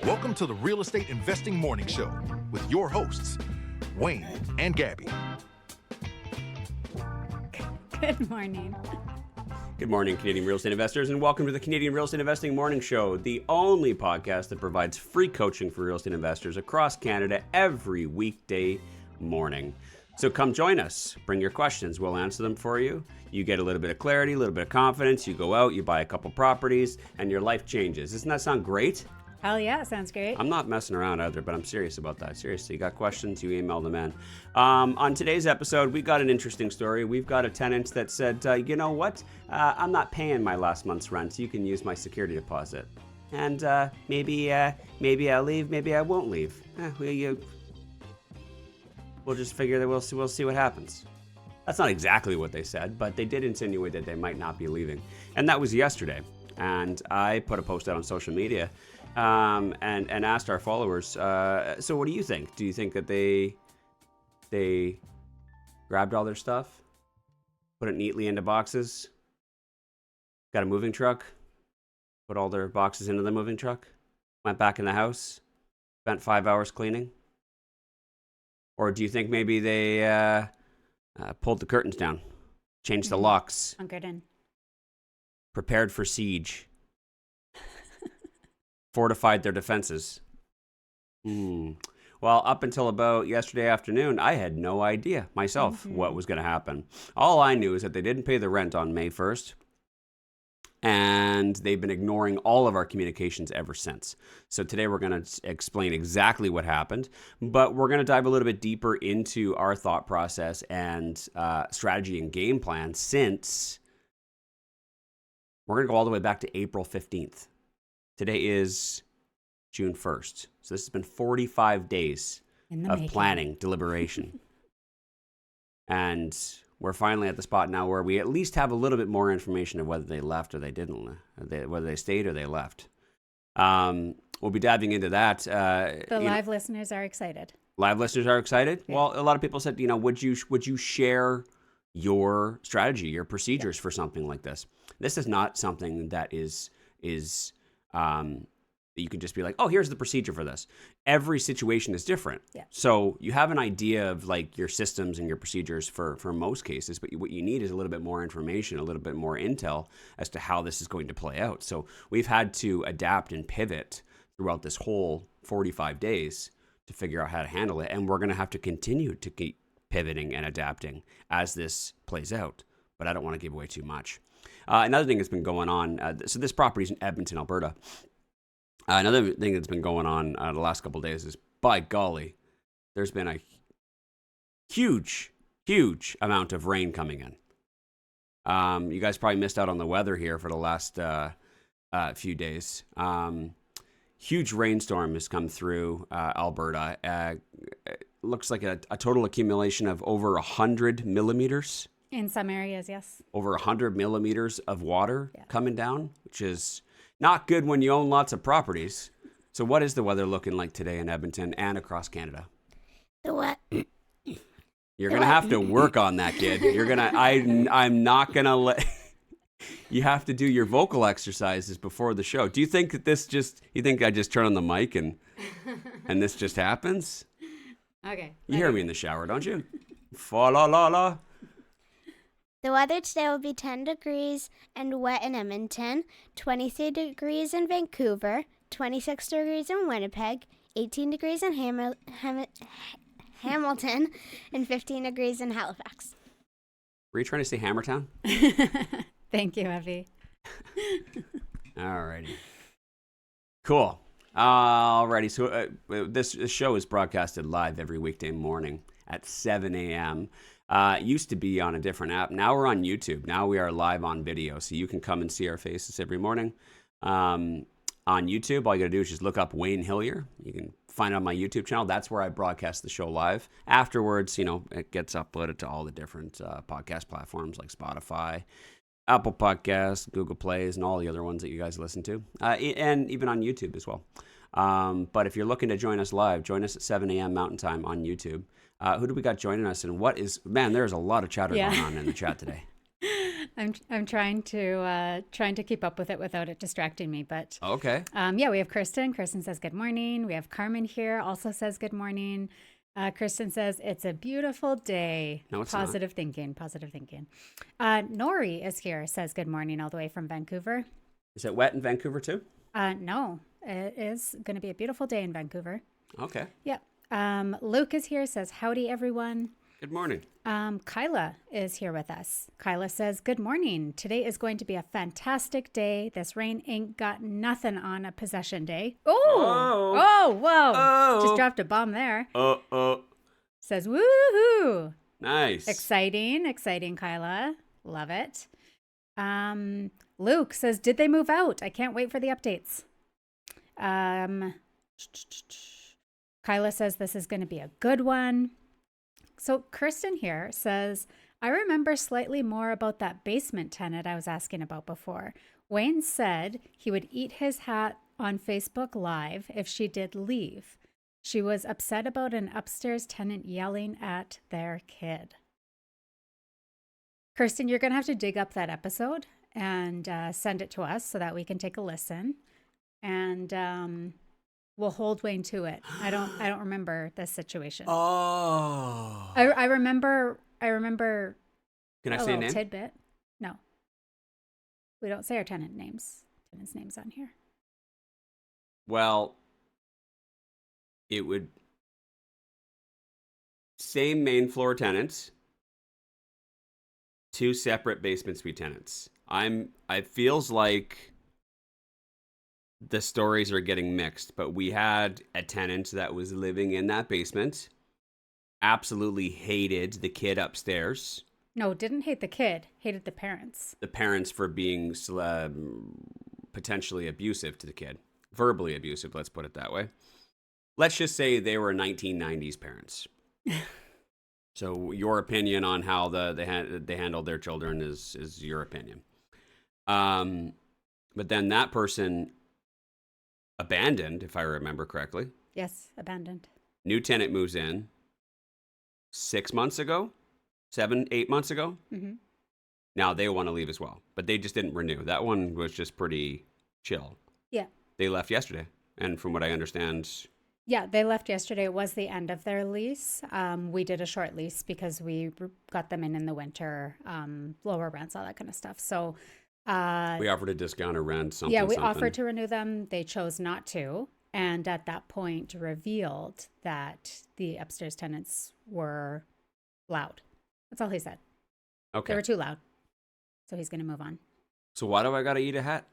Welcome to the Real Estate Investing Morning Show with your hosts, Wayne and Gabby. Good morning. Good morning, Canadian real estate investors, and welcome to the Canadian Real Estate Investing Morning Show, the only podcast that provides free coaching for real estate investors across Canada every weekday morning. So come join us. Bring your questions. We'll answer them for you. You get a little bit of clarity, a little bit of confidence. You go out, you buy a couple properties, and your life changes. Doesn't that sound great? Hell yeah, sounds great. I'm not messing around either, but I'm serious about that. Seriously, you got questions, you email them in. On today's episode, we got an interesting story. We've got a tenant that said, you know what? I'm not paying my last month's rent. You can use my security deposit. And maybe I'll leave, maybe I won't leave. We'll just figure that we'll see what happens. That's not exactly what they said, but they did insinuate that they might not be leaving. And that was yesterday. And I put a post out on social media and asked our followers, so what do you think? Do you think that they grabbed all their stuff, put it neatly into boxes, got a moving truck, put all their boxes into the moving truck, went back in the house, spent 5 hours cleaning? Or do you think maybe they pulled the curtains down, changed the locks, Bunkered in, prepared for siege, fortified their defenses? Well, up until about yesterday afternoon, I had no idea myself what was going to happen. All I knew is that they didn't pay the rent on May 1st, and they've been ignoring all of our communications ever since. So today we're going to explain exactly what happened, but we're going to dive a little bit deeper into our thought process and strategy and game plan, since we're going to go all the way back to April 15th. Today is June 1st. So this has been 45 days of planning, deliberation. And we're finally at the spot now where we at least have a little bit more information of whether they left or they didn't, whether they stayed or they left. We'll be diving into that. The live listeners are excited. Live listeners are excited? Yeah. Well, a lot of people said, would you share your strategy, your procedures for something like this? This is not something that is you can just be like, oh, here's the procedure for this. Every situation is different. Yeah. So you have an idea of like your systems and your procedures for most cases, but what you need is a little bit more information, a little bit more intel as to how this is going to play out. So we've had to adapt and pivot throughout this whole 45 days to figure out how to handle it. And we're going to have to continue to keep pivoting and adapting as this plays out. But I don't want to give away too much. Another thing that's been going on, so this property is in Edmonton, Alberta. Another thing that's been going on the last couple of days is, by golly, there's been a huge amount of rain coming in. You guys probably missed out on the weather here for the last few days. Huge rainstorm has come through Alberta. It looks like a total accumulation of over 100 millimeters. In some areas, yes. Over 100 millimeters of water coming down, which is not good when you own lots of properties. So what is the weather looking like today in Edmonton and across Canada? You're going to have to work on that, kid. I'm not going to let... You have to do your vocal exercises before the show. Do you think that you think I just turn on the mic and this just happens? Okay. You hear me in the shower, don't you? Fa la la la. The weather today will be 10 degrees and wet in Edmonton, 23 degrees in Vancouver, 26 degrees in Winnipeg, 18 degrees in Hamilton, and 15 degrees in Halifax. Were you trying to say Hammertown? Thank you, Evie. Alrighty. Cool. Alrighty. So this show is broadcasted live every weekday morning at 7 a.m. Used to be on a different app. Now we're on YouTube. Now we are live on video. So you can come and see our faces every morning. On YouTube, all you got to do is just look up Wayne Hillier. You can find it on my YouTube channel. That's where I broadcast the show live. Afterwards, it gets uploaded to all the different podcast platforms like Spotify, Apple Podcasts, Google Plays, and all the other ones that you guys listen to. And even on YouTube as well. But if you're looking to join us live, join us at 7 a.m. Mountain Time on YouTube. Who do we got joining us? And there's a lot of chatter going on in the chat today. I'm trying to keep up with it without it distracting me. But Okay. yeah, we have Kristen. Kristen says good morning. We have Carmen here, also says good morning. Kristen says it's a beautiful day. No, it's positive thinking. Positive thinking. Nori is here. Says good morning all the way from Vancouver. Is it wet in Vancouver too? No, it is going to be a beautiful day in Vancouver. Okay. Yep. Luke is here. Says howdy everyone. Good morning. Kyla is here with us. Kyla says, good morning. Today is going to be a fantastic day. This rain ain't got nothing on a possession day. Oh, whoa. Oh. Just dropped a bomb there. Oh. Says, woohoo. Nice. Exciting, Kyla. Love it. Luke says, did they move out? I can't wait for the updates. Kyla says, this is going to be a good one. So Kristen here says, I remember slightly more about that basement tenant I was asking about before. Wayne said he would eat his hat on Facebook Live if she did leave. She was upset about an upstairs tenant yelling at their kid. Kirsten, you're going to have to dig up that episode and send it to us so that we can take a listen. And we'll hold Wayne to it. I don't remember this situation. Oh. I remember. Can I a say a little name? tidbit. No, we don't say our tenants' names on here. Well, it would same main floor tenants, 2 separate basement suite tenants. It feels like the stories are getting mixed, but we had a tenant that was living in that basement, absolutely hated the kid upstairs. No, didn't hate the kid, hated the parents. The parents for being potentially abusive to the kid. Verbally abusive, let's put it that way. Let's just say they were 1990s parents. So your opinion on how they handled their children is your opinion. But then that person abandoned, if I remember correctly. Yes, abandoned. New tenant moves in 6 months ago, 8 months ago. Mm-hmm. Now they want to leave as well, but they just didn't renew. That one was just pretty chill. Yeah. They left yesterday, and from what I understand, Yeah, they left yesterday. It was the end of their lease. We did a short lease because we got them in the winter, lower rents, all that kind of stuff. So we offered a discount or rent something. yeah, we offered to renew them. They chose not to. And at that point revealed that the upstairs tenants were loud. That's all he said. Okay. They were too loud. So he's going to move on. So why do I got to eat a hat?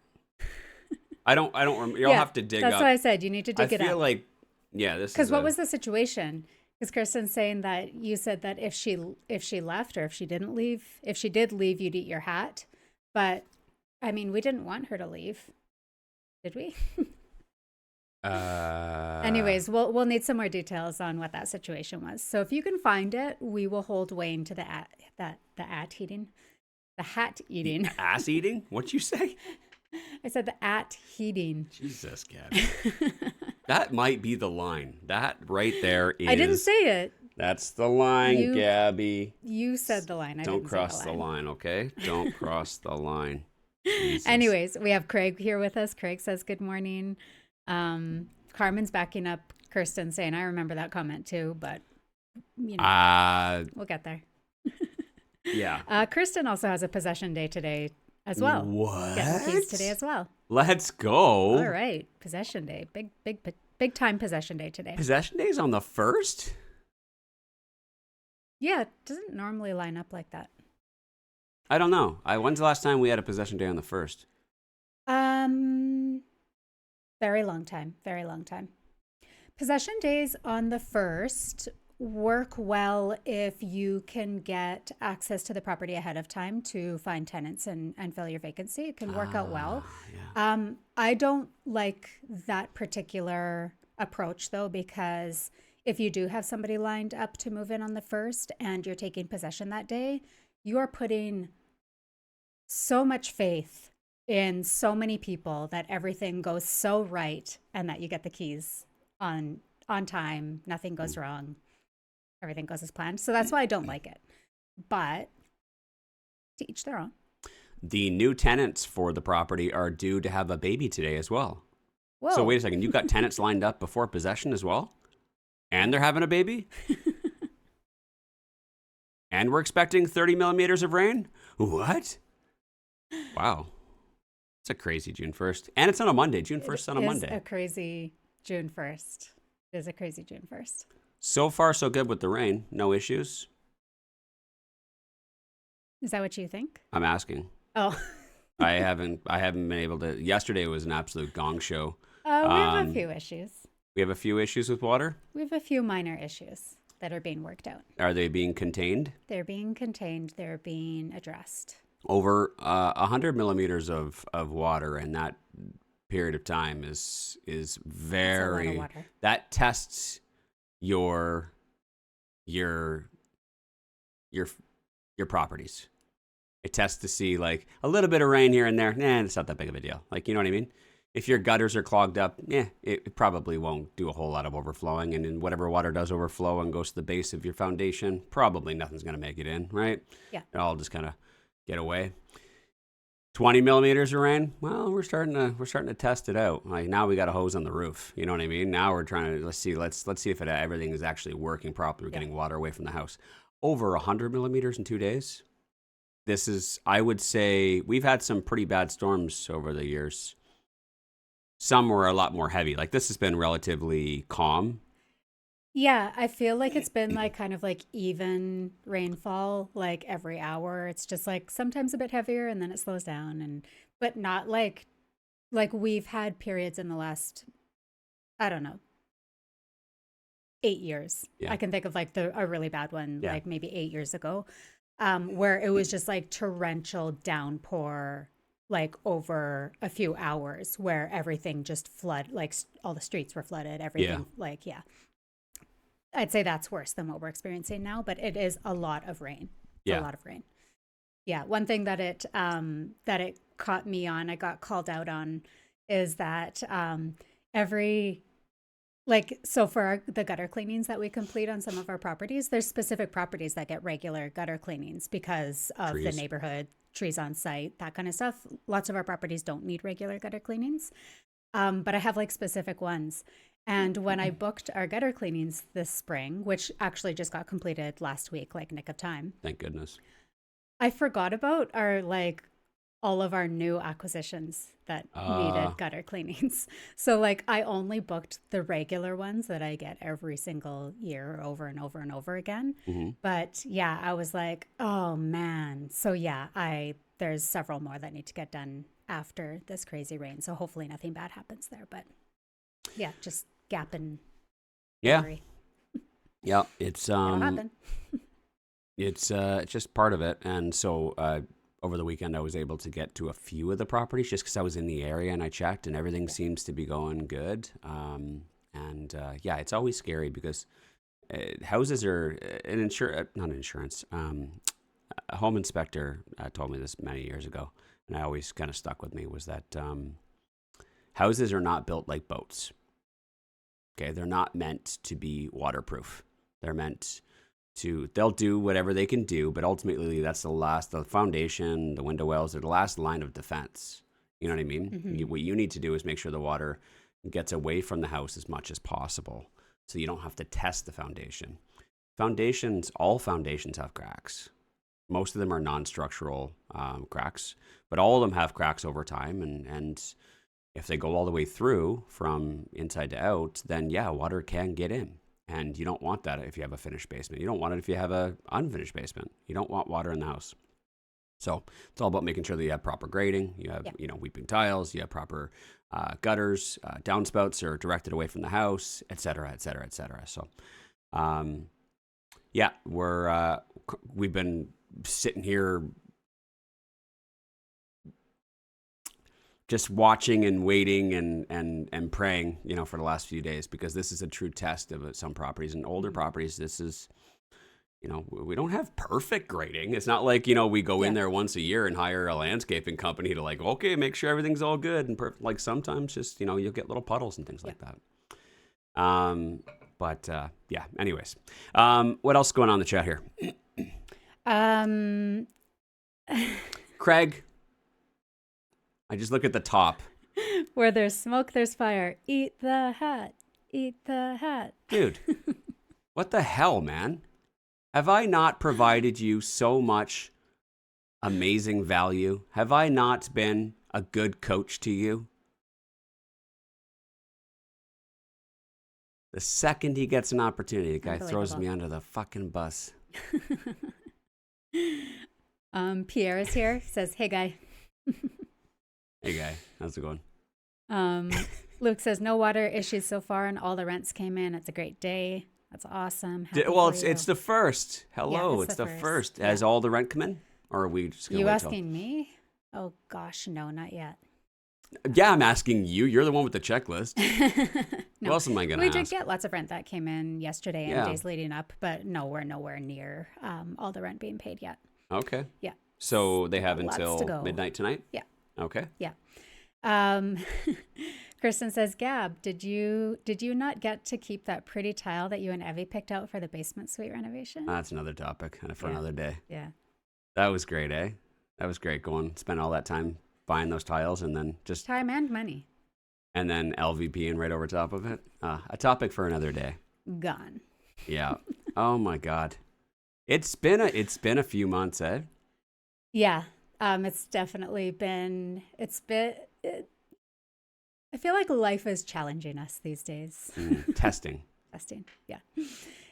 I don't remember. You'll have to dig up. That's why I said you need to dig it up. I feel like, yeah, this is because what was the situation? Because Kristen's saying that you said that if she left or if she didn't leave, if she did leave, you'd eat your hat. But I mean, we didn't want her to leave, did we? Anyways, we'll need some more details on what that situation was. So if you can find it, we will hold Wayne to the hat eating. Ass eating? What'd you say? I said the heating. Jesus, Gabby. That might be the line. That right there is. I didn't say it. That's the line, Gabby. You said the line. Don't cross the line, okay? Don't cross the line. Jesus. Anyways, we have Craig here with us. Craig says good morning. Carmen's backing up Kirsten saying, I remember that comment too, but you know, we'll get there. Yeah. Kristen also has a possession day today as well. What? Getting keys today as well. Let's go. All right. Possession day. Big time possession day today. Possession day is on the 1st? Yeah, it doesn't normally line up like that. I don't know. When's the last time we had a possession day on the 1st? Very long time. Very long time. Possession days on the 1st work well if you can get access to the property ahead of time to find tenants and fill your vacancy. It can work out well. Yeah. I don't like that particular approach though, because if you do have somebody lined up to move in on the 1st and you're taking possession that day, you are putting so much faith in so many people that everything goes so right and that you get the keys on time, nothing goes wrong, everything goes as planned. So that's why I don't like it. But to each their own. The new tenants for the property are due to have a baby today as well. Whoa. So wait a second, you got tenants lined up before possession as well? And they're having a baby? And we're expecting 30 millimeters of rain? What? Wow. It's a crazy June 1st. And it's on a Monday. June 1st is on a Monday. It is a crazy June 1st. It is a crazy June 1st. So far, so good with the rain. No issues. Is that what you think? I'm asking. Oh. I haven't been able to. Yesterday was an absolute gong show. We have a few issues. We have a few issues with water. We have a few minor issues that are being worked out. Are they being contained? They're being contained. They're being addressed. Over 100 millimeters of water in that period of time is very. That's a lot of water. That tests your properties. It tests to see like a little bit of rain here and there. It's not that big of a deal. Like, you know what I mean? If your gutters are clogged up, it probably won't do a whole lot of overflowing. And then whatever water does overflow and goes to the base of your foundation, probably nothing's going to make it in, right? Yeah. It'll all just kind of get away. 20 millimeters of rain. Well, we're starting to test it out. Like now we got a hose on the roof. You know what I mean? Now we're trying to let's see if everything is actually working properly. We're getting water away from the house. Over 100 millimeters in 2 days. This is, I would say, we've had some pretty bad storms over the years. Some were a lot more heavy. Like this has been relatively calm. Yeah, I feel like it's been like kind of like even rainfall, like every hour. It's just like sometimes a bit heavier and then it slows down, but not like we've had periods in the last, I don't know, 8 years. Yeah. I can think of like a really bad one, like maybe 8 years ago, where it was just like torrential downpour, like over a few hours, where everything just flooded, like all the streets were flooded, everything, I'd say that's worse than what we're experiencing now, but it is a lot of rain. A lot of rain. Yeah. One thing that it caught me on, I got called out on, is that for the gutter cleanings that we complete on some of our properties, there's specific properties that get regular gutter cleanings because of the neighborhood, trees on site, that kind of stuff. Lots of our properties don't need regular gutter cleanings. But I have like specific ones. And when I booked our gutter cleanings this spring, which actually just got completed last week, like nick of time. Thank goodness. I forgot about all of our new acquisitions that needed gutter cleanings. So like I only booked the regular ones that I get every single year over and over and over again. Mm-hmm. But yeah, I was like, oh man. So yeah, there's several more that need to get done after this crazy rain. So hopefully nothing bad happens there. But yeah, just gap and worry. Yeah, it's It'll happen. it's just part of it. And so over the weekend, I was able to get to a few of the properties just because I was in the area and I checked and everything seems to be going good. It's always scary because houses are a home inspector told me this many years ago, and I always kind of stuck with me, was that houses are not built like boats. Okay, they're not meant to be waterproof. They're meant to, they'll do whatever they can do, but ultimately that's the foundation, the window wells, they're the last line of defense. You know what I mean? Mm-hmm. What you need to do is make sure the water gets away from the house as much as possible so you don't have to test the foundation. All foundations have cracks. Most of them are non-structural cracks, but all of them have cracks over time. And if they go all the way through from inside to out, then water can get in. And you don't want that if you have a finished basement. You don't want it if you have an unfinished basement. You don't want water in the house. So it's all about making sure that you have proper grading. You have, weeping tiles. You have proper gutters. Downspouts are directed away from the house, et cetera, et cetera, et cetera. So, we've been sitting here just watching and waiting and praying, for the last few days, because this is a true test of some properties. And older properties, this is, we don't have perfect grading. It's not like, we go in there once a year and hire a landscaping company to make sure everything's all good and perfect. Like sometimes just, you'll get little puddles and things like that. Anyways, what else is going on in the chat here? Um, Craig, I just look at the top. Where there's smoke, there's fire. Eat the hat. Eat the hat. Dude, what the hell, man? Have I not provided you so much amazing value? Have I not been a good coach to you? The second he gets an opportunity, the guy throws me under the fucking bus. Pierre is here. Says, hey, guy. Hey, guy. How's it going? Luke says, no water issues so far, and all the rents came in. It's a great day. That's awesome. Well, it's the first. Hello, Yeah, it's the first. Yeah. Has all the rent come in? Or are we just going to You asking me? Oh, gosh, no, not yet. Yeah, I'm asking you. You're the one with the checklist. No. What else am I going to We ask? did get lots of rent that came in yesterday and days leading up, but no, we're nowhere near all the rent being paid yet. Okay. Yeah. So they have Lots to until go. midnight tonight? Yeah. Okay. Yeah. Kristen says, Gab, did you not get to keep that pretty tile that you and Evie picked out for the basement suite renovation? That's another topic for another day. Yeah. That was great, eh? That was great going, spend all that time buying those tiles and then just... Time and money. And then LVPing right over top of it. A topic for another day. Gone. Yeah. Oh my God. It's been a few months, eh? Yeah. It's definitely been, I feel like life is challenging us these days. Testing. Testing. Yeah.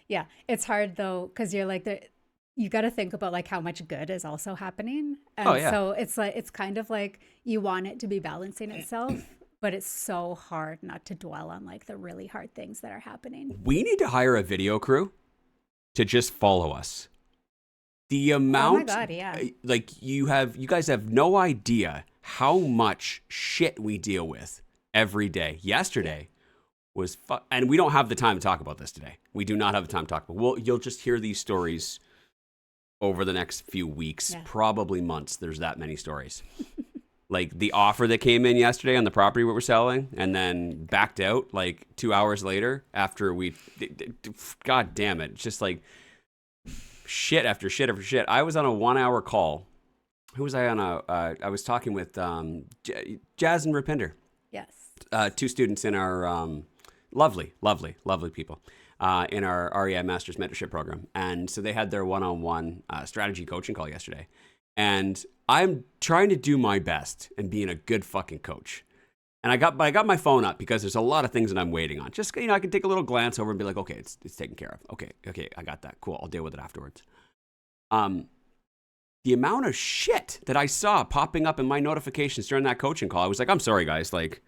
Yeah. It's hard though, because you're like, you got to think about like how much good is also happening. And so it's like, it's kind of like you want it to be balancing itself, but it's so hard not to dwell on like the really hard things that are happening. We need to hire a video crew to just follow us. The amount, oh my God, yeah. Like you guys have no idea how much shit we deal with every day. Yesterday was and we don't have the time to talk about this today. We do not have the time to talk about. You'll just hear these stories over the next few weeks, probably months. There's that many stories. Like the offer that came in yesterday on the property we were selling and then backed out like 2 hours later after God damn it. It's just like shit after shit after shit. I was on a 1 hour call. Who was I on? I was talking with Jazz and Rupinder. Yes. Two students in our lovely people in our REI Masters Mentorship Program. And so they had their one-on-one strategy coaching call yesterday. And I'm trying to do my best and being a good fucking coach. And I got my phone up because there's a lot of things that I'm waiting on. Just, I can take a little glance over and be like, okay, it's taken care of. Okay, I got that. Cool. I'll deal with it afterwards. The amount of shit that I saw popping up in my notifications during that coaching call, I was like, I'm sorry, guys. Like,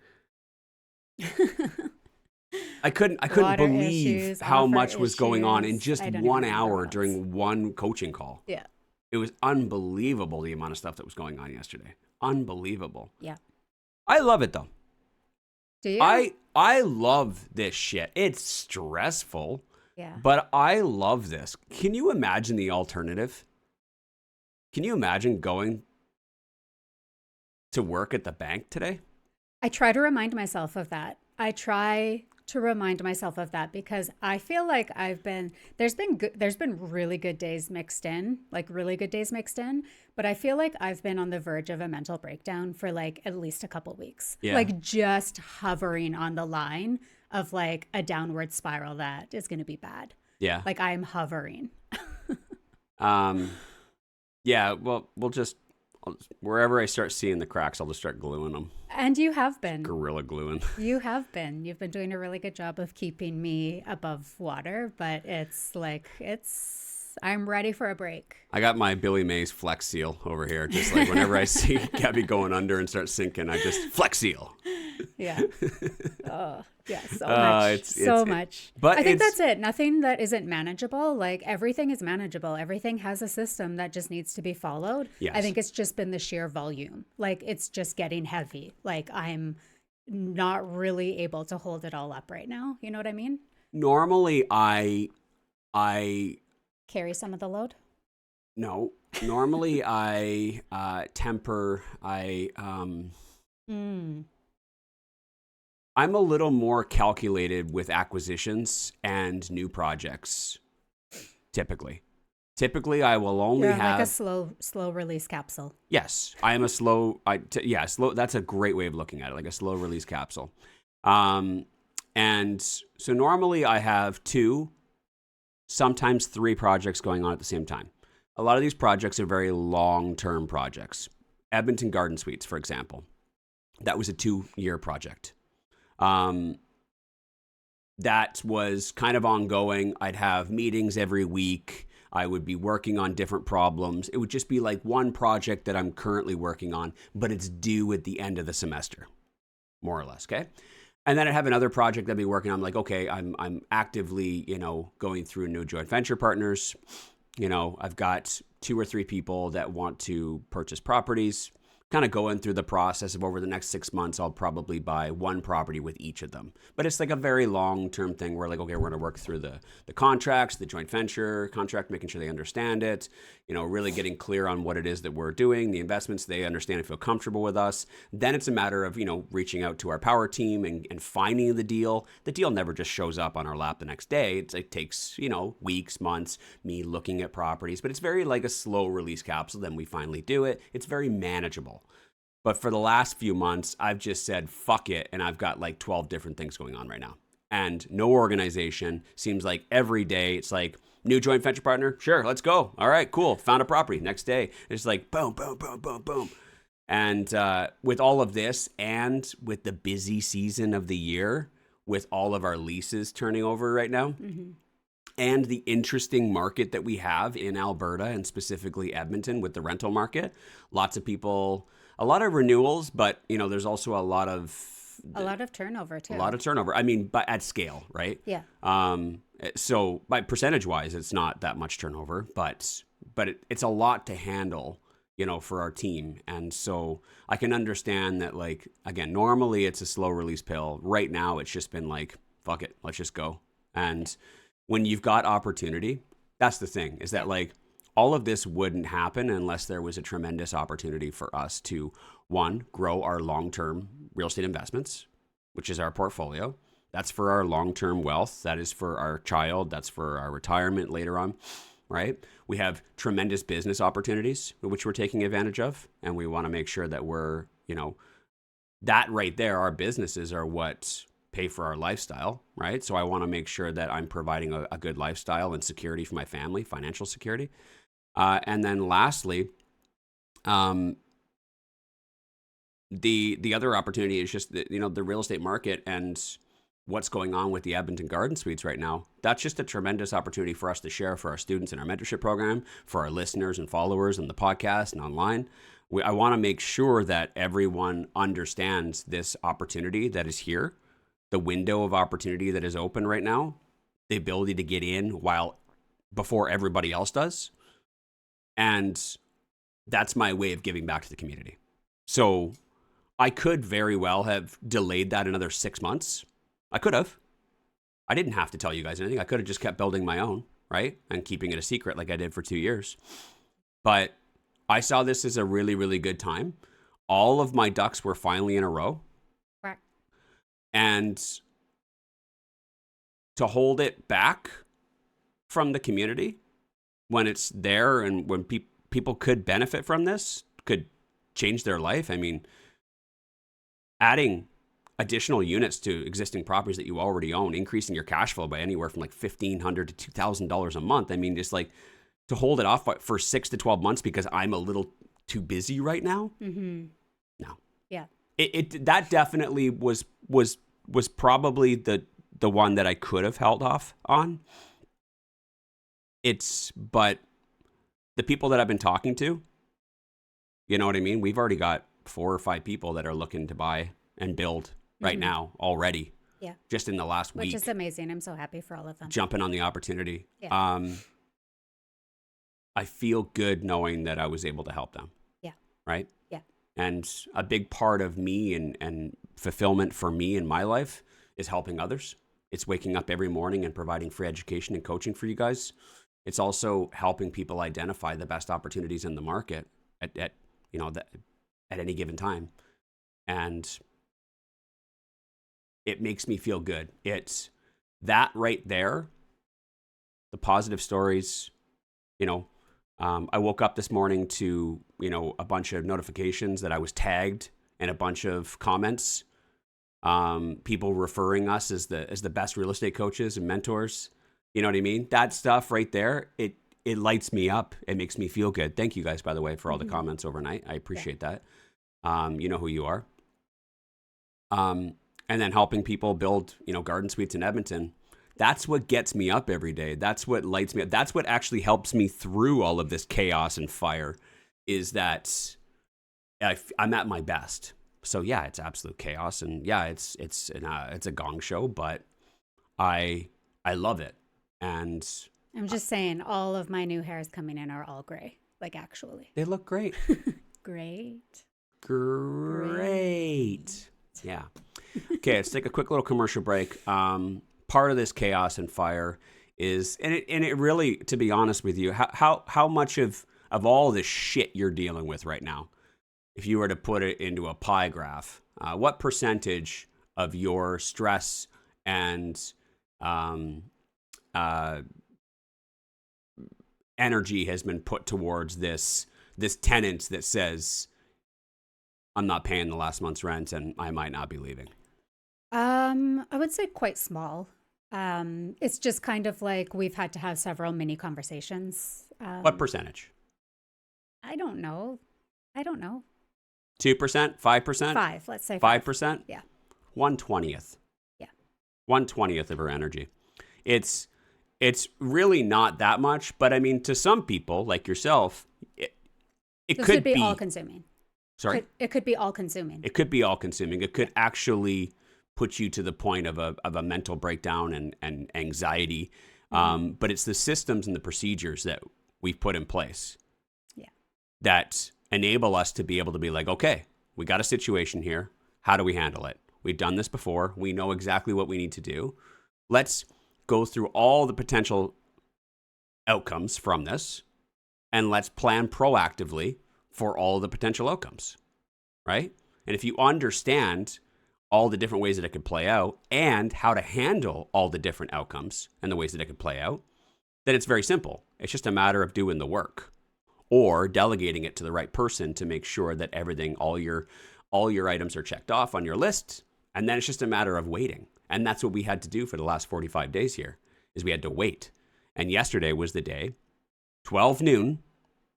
I couldn't believe issues, how much was issues. going on in just I don't 1 even hour remember during one coaching call. Yeah. It was unbelievable the amount of stuff that was going on yesterday. Unbelievable. Yeah. I love it though. Do you? I love this shit. It's stressful. Yeah. But I love this. Can you imagine the alternative? Can you imagine going to work at the bank today? I try to remind myself of that. Because I feel like there's been really good days mixed in, but I feel like I've been on the verge of a mental breakdown for like at least a couple weeks. Yeah. Like just hovering on the line of like a downward spiral that is going to be bad. Yeah. Like I'm hovering. Yeah, well, wherever I start seeing the cracks, I'll just start gluing them. And you have been. Gorilla gluing. You have been. You've been doing a really good job of keeping me above water, but I'm ready for a break. I got my Billy Mays Flex Seal over here. Just like whenever I see Gabby going under and start sinking, I just Flex Seal. Yeah. Oh, yeah. So much. Much. But I think that's it. Nothing that isn't manageable. Like everything is manageable. Everything has a system that just needs to be followed. Yes. I think it's just been the sheer volume. Like it's just getting heavy. Like I'm not really able to hold it all up right now. You know what I mean? Normally, I carry some of the load. No. Normally, I temper. I'm a little more calculated with acquisitions and new projects, typically. Typically, I will only You're have like a slow release capsule. Yes, I am a slow. Slow. That's a great way of looking at it, like a slow release capsule. And so normally I have 2, sometimes 3 projects going on at the same time. A lot of these projects are very long-term projects. Edmonton Garden Suites, for example, that was a 2-year project. That was kind of ongoing. I'd have meetings every week. I would be working on different problems. It would just be like one project that I'm currently working on, but it's due at the end of the semester, more or less, okay? And then I'd have another project I'd be working on. I'm like, okay, I'm actively, going through new joint venture partners. I've got 2 or 3 people that want to purchase properties. Kind of going through the process of over the next 6 months, I'll probably buy 1 property with each of them. But it's like a very long-term thing where like, okay, we're going to work through the contracts, the joint venture contract, making sure they understand it, really getting clear on what it is that we're doing, the investments, they understand and feel comfortable with us. Then it's a matter of, reaching out to our power team and finding the deal. The deal never just shows up on our lap the next day. It takes, weeks, months, me looking at properties, but it's very like a slow release capsule. Then we finally do it. It's very manageable. But for the last few months, I've just said, fuck it. And I've got like 12 different things going on right now. And no organization. Seems like every day it's like, new joint venture partner? Sure, let's go. All right, cool. Found a property. Next day, it's like boom, boom, boom, boom, boom. And with all of this and with the busy season of the year, with all of our leases turning over right now, and the interesting market that we have in Alberta and specifically Edmonton with the rental market, lots of people... A lot of renewals, but there's also a lot of turnover too. A lot of turnover. I mean, but at scale, right? Yeah. So by percentage wise, it's not that much turnover, but it's a lot to handle, for our team. And so I can understand that, like, again, normally it's a slow release pill. Right now, it's just been like, fuck it, let's just go. And when you've got opportunity, that's the thing, is that like, all of this wouldn't happen unless there was a tremendous opportunity for us to, 1, grow our long-term real estate investments, which is our portfolio. That's for our long-term wealth. That is for our child. That's for our retirement later on, right? We have tremendous business opportunities, which we're taking advantage of. And we want to make sure that we're, that right there, our businesses are what pay for our lifestyle, right? So I want to make sure that I'm providing a good lifestyle and security for my family, financial security. And then lastly, the other opportunity is just the real estate market and what's going on with the Edmonton Garden Suites right now. That's just a tremendous opportunity for us to share for our students in our mentorship program, for our listeners and followers in the podcast and online. I want to make sure that everyone understands this opportunity that is here, the window of opportunity that is open right now, the ability to get in before everybody else does. And that's my way of giving back to the community. So I could very well have delayed that another 6 months. I could have. I didn't have to tell you guys anything. I could have just kept building my own, right? And keeping it a secret like I did for 2 years. But I saw this as a really, really good time. All of my ducks were finally in a row. Right. And to hold it back from the community when it's there and when people could benefit from this, could change their life. I mean, adding additional units to existing properties that you already own, increasing your cash flow by anywhere from like $1,500 to $2,000 a month. I mean, just like to hold it off for 6 to 12 months because I'm a little too busy right now. Mm-hmm. No. Yeah. It that definitely was probably the one that I could have held off on. But the people that I've been talking to, you know what I mean? We've already got 4 or 5 people that are looking to buy and build right now already. Yeah. Just in the last week. Which is amazing. I'm so happy for all of them. Jumping on the opportunity. Yeah. I feel good knowing that I was able to help them. Yeah. Right? Yeah. And a big part of me and fulfillment for me in my life is helping others. It's waking up every morning and providing free education and coaching for you guys. It's also helping people identify the best opportunities in the market at any given time. And it makes me feel good. It's that right there, the positive stories, You know, I woke up this morning to, a bunch of notifications that I was tagged and a bunch of comments. People referring us as the best real estate coaches and mentors. You know what I mean? That stuff right there, it lights me up. It makes me feel good. Thank you guys, by the way, for all the comments overnight. I appreciate that. You know who you are. And then helping people build, garden suites in Edmonton. That's what gets me up every day. That's what lights me up. That's what actually helps me through all of this chaos and fire, is that I'm at my best. So yeah, it's absolute chaos, and yeah, it's a gong show, but I love it. And I'm just saying, all of my new hairs coming in are all gray. Like, actually, they look great. Great. Yeah. Okay, let's take a quick little commercial break. Part of this chaos and fire is, and it really, to be honest with you, how much of all this shit you're dealing with right now, if you were to put it into a pie graph, what percentage of your stress and energy has been put towards this tenant that says, I'm not paying the last month's rent and I might not be leaving? I would say quite small. It's just kind of like we've had to have several mini conversations. What percentage? I don't know. 2%? 5%? 5, let's say 5%? Yeah. 1/20th. Yeah. 1/20th of her energy. It's really not that much, but I mean, to some people like yourself, it could be all consuming. Sorry? It could be all consuming. It could be all consuming. It could actually put you to the point of a mental breakdown and anxiety. But it's the systems and the procedures that we've put in place that enable us to be able to be like, okay, we got a situation here. How do we handle it? We've done this before. We know exactly what we need to do. Let's go through all the potential outcomes from this, and let's plan proactively for all the potential outcomes, right? And if you understand all the different ways that it could play out and how to handle all the different outcomes and the ways that it could play out, then it's very simple. It's just a matter of doing the work or delegating it to the right person to make sure that everything, all your items are checked off on your list. And then it's just a matter of waiting. And that's what we had to do for the last 45 days here, is we had to wait. And yesterday was the day, 12 noon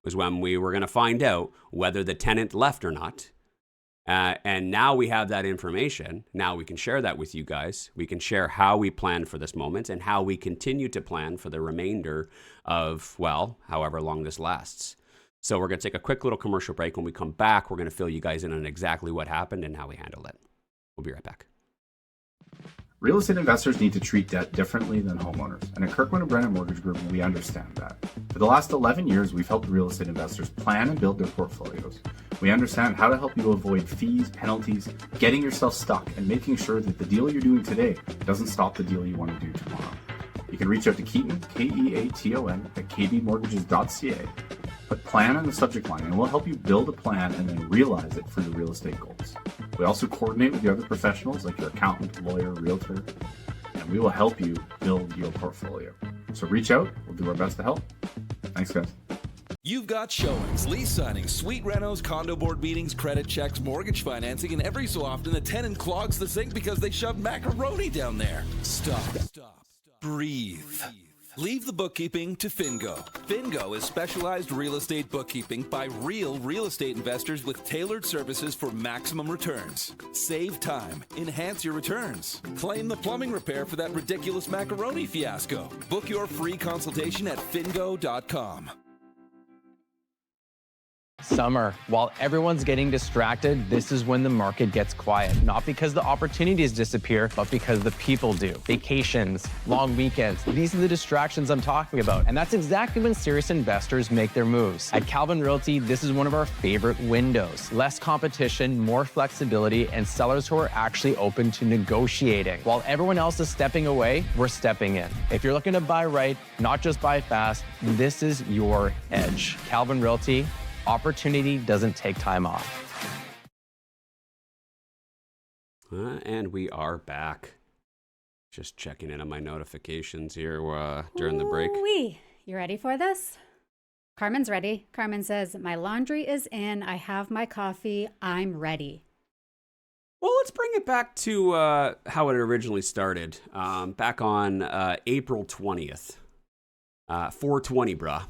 was when we were going to find out whether the tenant left or not. And now we have that information. Now we can share that with you guys. We can share how we plan for this moment and how we continue to plan for the remainder of, well, however long this lasts. So we're going to take a quick little commercial break. When we come back, we're going to fill you guys in on exactly what happened and how we handled it. We'll be right back. Real estate investors need to treat debt differently than homeowners, and at Kirkland & Brennan Mortgage Group, we understand that. For the last 11 years, we've helped real estate investors plan and build their portfolios. We understand how to help you avoid fees, penalties, getting yourself stuck, and making sure that the deal you're doing today doesn't stop the deal you want to do tomorrow. You can reach out to Keaton, Keaton, at kbmortgages.ca. Put plan in the subject line, and we'll help you build a plan and then realize it for your real estate goals. We also coordinate with the other professionals like your accountant, lawyer, realtor, and we will help you build your portfolio. So reach out. We'll do our best to help. Thanks, guys. You've got showings, lease signings, suite renos, condo board meetings, credit checks, mortgage financing, and every so often the tenant clogs the sink because they shoved macaroni down there. Stop. Breathe. Leave the bookkeeping to Fingo. Fingo is specialized real estate bookkeeping by real estate investors with tailored services for maximum returns. Save time. Enhance your returns. Claim the plumbing repair for that ridiculous macaroni fiasco. Book your free consultation at fingo.com. Summer. While everyone's getting distracted, this is when the market gets quiet. Not because the opportunities disappear, but because the people do. Vacations, long weekends, these are the distractions I'm talking about. And that's exactly when serious investors make their moves. At Calvin Realty, this is one of our favorite windows. Less competition, more flexibility, and sellers who are actually open to negotiating. While everyone else is stepping away, we're stepping in. If you're looking to buy right, not just buy fast, this is your edge. Calvin Realty. Opportunity doesn't take time off. And we are back. Just checking in on my notifications here during the break. Ooh-wee. You ready for this? Carmen's ready. Carmen says, my laundry is in. I have my coffee. I'm ready. Well, let's bring it back to how it originally started. Back on April 20th. 420, bruh.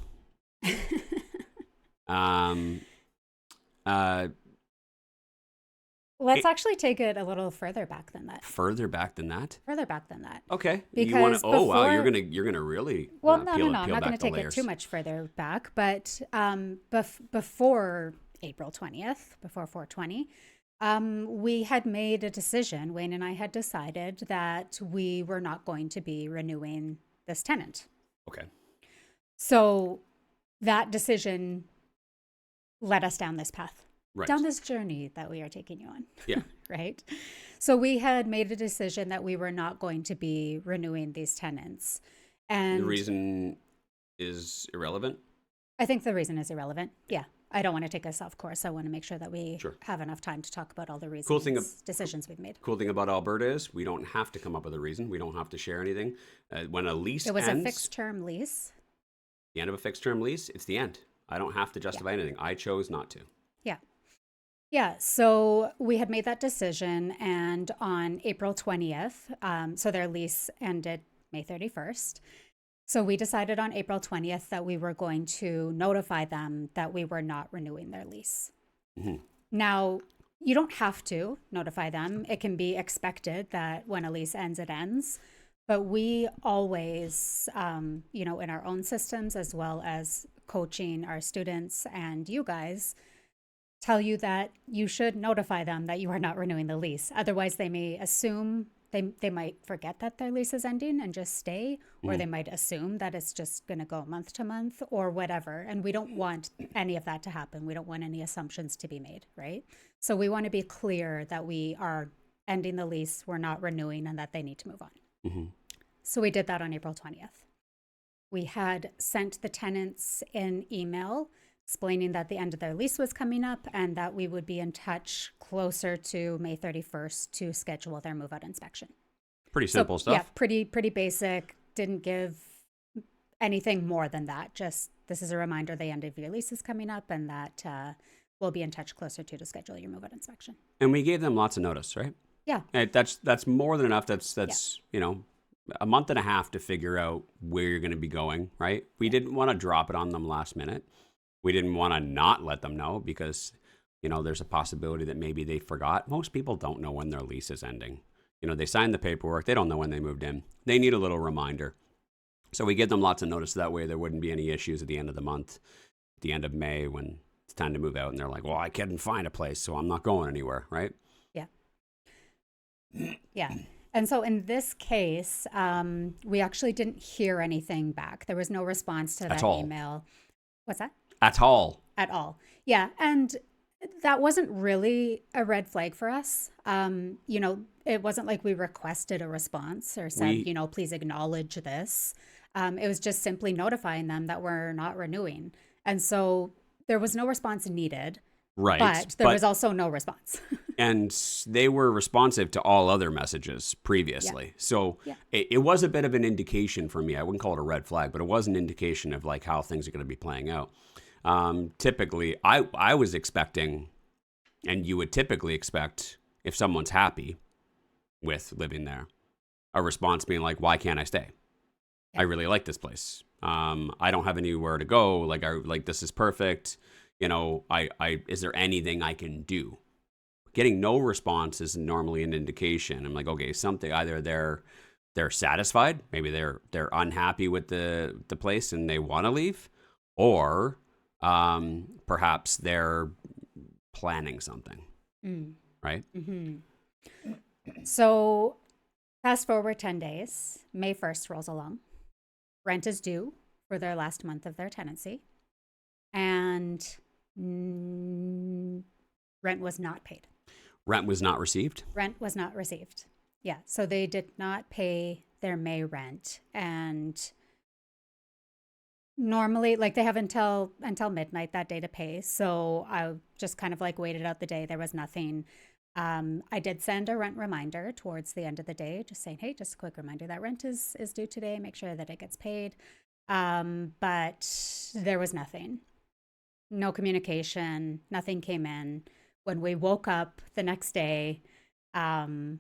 Let's actually take it a little further back than that. Further back than that? Further back than that. Okay. Because you wanna, oh wow, before- you're gonna really Well, peel no. I'm not going to take layers. it too much further back, but before April 20th, before 420, we had made a decision. Wayne and I had decided that we were not going to be renewing this tenant. Okay. So that decision led us down this path. Right. Down this journey that we are taking you on. Yeah. Right. So we had made a decision that we were not going to be renewing these tenants. And the reason is irrelevant? I think the reason is irrelevant. Yeah. I don't want to take us off course. I want to make sure that we have enough time to talk about all the reasons, decisions we've made. Cool thing about Alberta is we don't have to come up with a reason. We don't have to share anything. When a lease It was ends, a fixed term lease. the end of a fixed term lease, it's the end. I don't have to justify anything. I chose not to. Yeah. Yeah. So we had made that decision. And on April 20th, so their lease ended May 31st. So we decided on April 20th that we were going to notify them that we were not renewing their lease. Mm-hmm. Now, you don't have to notify them. It can be expected that when a lease ends, it ends. But we always, in our own systems, as well as coaching our students and you guys, tell you that you should notify them that you are not renewing the lease. Otherwise, they may assume, they might forget that their lease is ending and just stay, or they might assume that it's just going to go month to month or whatever. And we don't want any of that to happen. We don't want any assumptions to be made, right? So we want to be clear that we are ending the lease, we're not renewing, and that they need to move on. Mm-hmm. So we did that on April 20th. We had sent the tenants an email explaining that the end of their lease was coming up and that we would be in touch closer to May 31st to schedule their move-out inspection. Pretty simple stuff. Yeah, pretty basic. Didn't give anything more than that. Just this is a reminder the end of your lease is coming up and that we'll be in touch closer to schedule your move-out inspection. And we gave them lots of notice, right? Yeah. That's more than enough. That's a month and a half to figure out where you're going to be going, right? We didn't want to drop it on them last minute. We didn't want to not let them know because, there's a possibility that maybe they forgot. Most people don't know when their lease is ending. They signed the paperwork. They don't know when they moved in. They need a little reminder. So we give them lots of notice. That way there wouldn't be any issues at the end of the month, at the end of May when it's time to move out. And they're like, well, I couldn't find a place, so I'm not going anywhere, right? Yeah. Yeah. And so in this case, we actually didn't hear anything back. There was no response to that email. What's that? At all. At all. Yeah. And that wasn't really a red flag for us. It wasn't like we requested a response or said, please acknowledge this. It was just simply notifying them that we're not renewing. And so there was no response needed. Right. But there was also no response. And they were responsive to all other messages previously. Yeah. So it was a bit of an indication for me. I wouldn't call it a red flag, but it was an indication of like how things are going to be playing out. Typically, I was expecting, and you would typically expect if someone's happy with living there, a response being like, why can't I stay? Yeah. I really like this place. I don't have anywhere to go. Like this is perfect. Is there anything I can do? Getting no response is normally an indication. I'm like, okay, something, either they're satisfied, maybe they're unhappy with the place and they want to leave, or perhaps they're planning something, right? Mm-hmm. So fast forward 10 days, May 1st rolls along. Rent is due for their last month of their tenancy. And rent was not paid. Rent was not received? Rent was not received. Yeah. So they did not pay their May rent. And normally, they have until midnight that day to pay. So I just kind of waited out the day. There was nothing. I did send a rent reminder towards the end of the day, just saying, hey, just a quick reminder that rent is due today. Make sure that it gets paid. But there was nothing. No communication, nothing came in. When we woke up the next day, hoping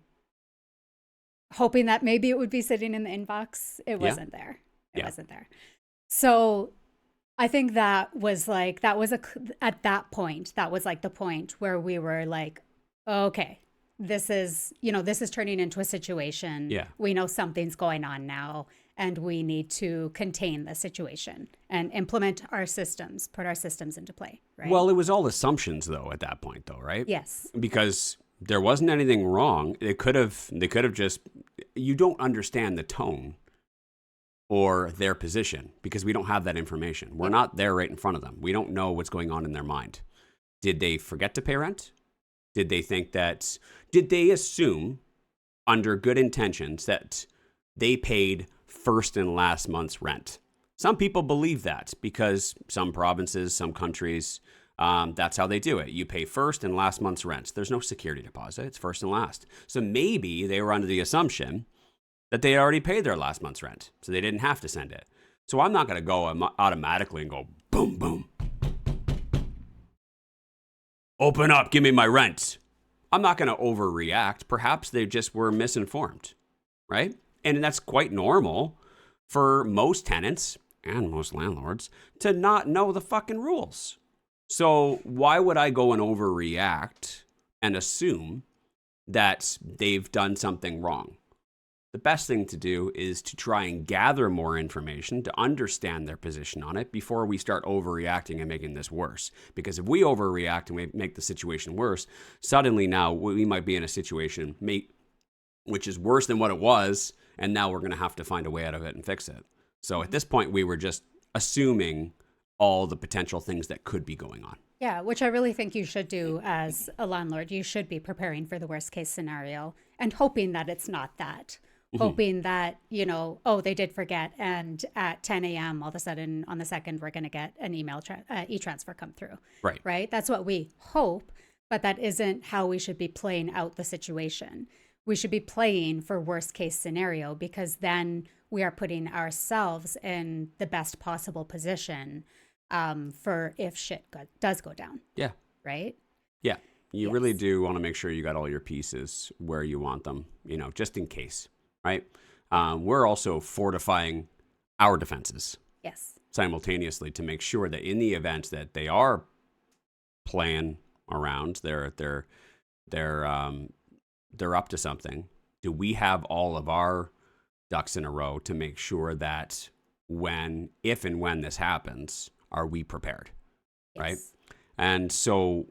that maybe it would be sitting in the inbox, it wasn't there. It wasn't there. So I think at that point, that was like the point where we were like, okay, this is turning into a situation. Yeah. We know something's going on now, and we need to contain the situation and implement our systems, put our systems into play, right? Well, it was all assumptions though at that point though, right? Yes. Because there wasn't anything wrong. They could have just, you don't understand the tone or their position because we don't have that information. We're not there right in front of them. We don't know what's going on in their mind. Did they forget to pay rent? Did they assume under good intentions that they paid first and last month's rent? Some people believe that because some provinces, some countries, that's how they do it. You pay first and last month's rent. There's no security deposit. It's first and last. So maybe they were under the assumption that they already paid their last month's rent, so they didn't have to send it. So I'm not going to go automatically and go, boom, boom. Open up, give me my rent. I'm not going to overreact. Perhaps they just were misinformed, right? And that's quite normal for most tenants and most landlords to not know the fucking rules. So why would I go and overreact and assume that they've done something wrong? The best thing to do is to try and gather more information to understand their position on it before we start overreacting and making this worse. Because if we overreact and we make the situation worse, suddenly now we might be in a situation which is worse than what it was, and now we're going to have to find a way out of it and fix it. So at this point, we were just assuming all the potential things that could be going on. Yeah, which I really think you should do as a landlord. You should be preparing for the worst case scenario and hoping that it's not that. Hoping that, they did forget, and at 10 a.m. all of a sudden on the 2nd, we're going to get an email e-transfer come through. Right? That's what we hope, but that isn't how we should be playing out the situation. We should be playing for worst case scenario, because then we are putting ourselves in the best possible position for if shit does go down. Yeah. Right? Yeah. You really do want to make sure you got all your pieces where you want them, just in case. Right? We're also fortifying our defenses. Yes. Simultaneously to make sure that in the event that they are playing around, they're up to something. Do we have all of our ducks in a row to make sure that if and when this happens, are we prepared? Yes. Right? And so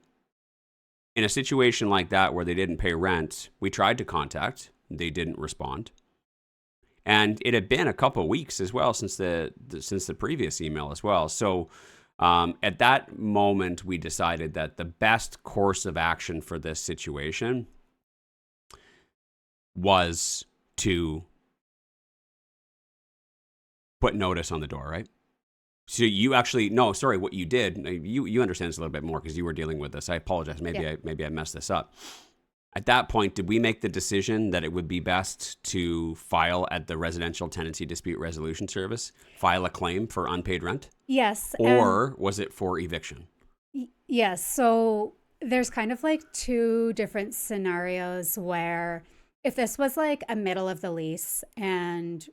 in a situation like that where they didn't pay rent, we tried to contact, they didn't respond. And it had been a couple of weeks as well since the previous email as well. So at that moment, we decided that the best course of action for this situation was to put notice on the door, right? So you what you did, you understand this a little bit more because you were dealing with this. I apologize. Maybe I messed this up. At that point, did we make the decision that it would be best to file at the Residential Tenancy Dispute Resolution Service, file a claim for unpaid rent? Yes. Or was it for eviction? Yes. So there's kind of like two different scenarios where if this was like a middle of the lease and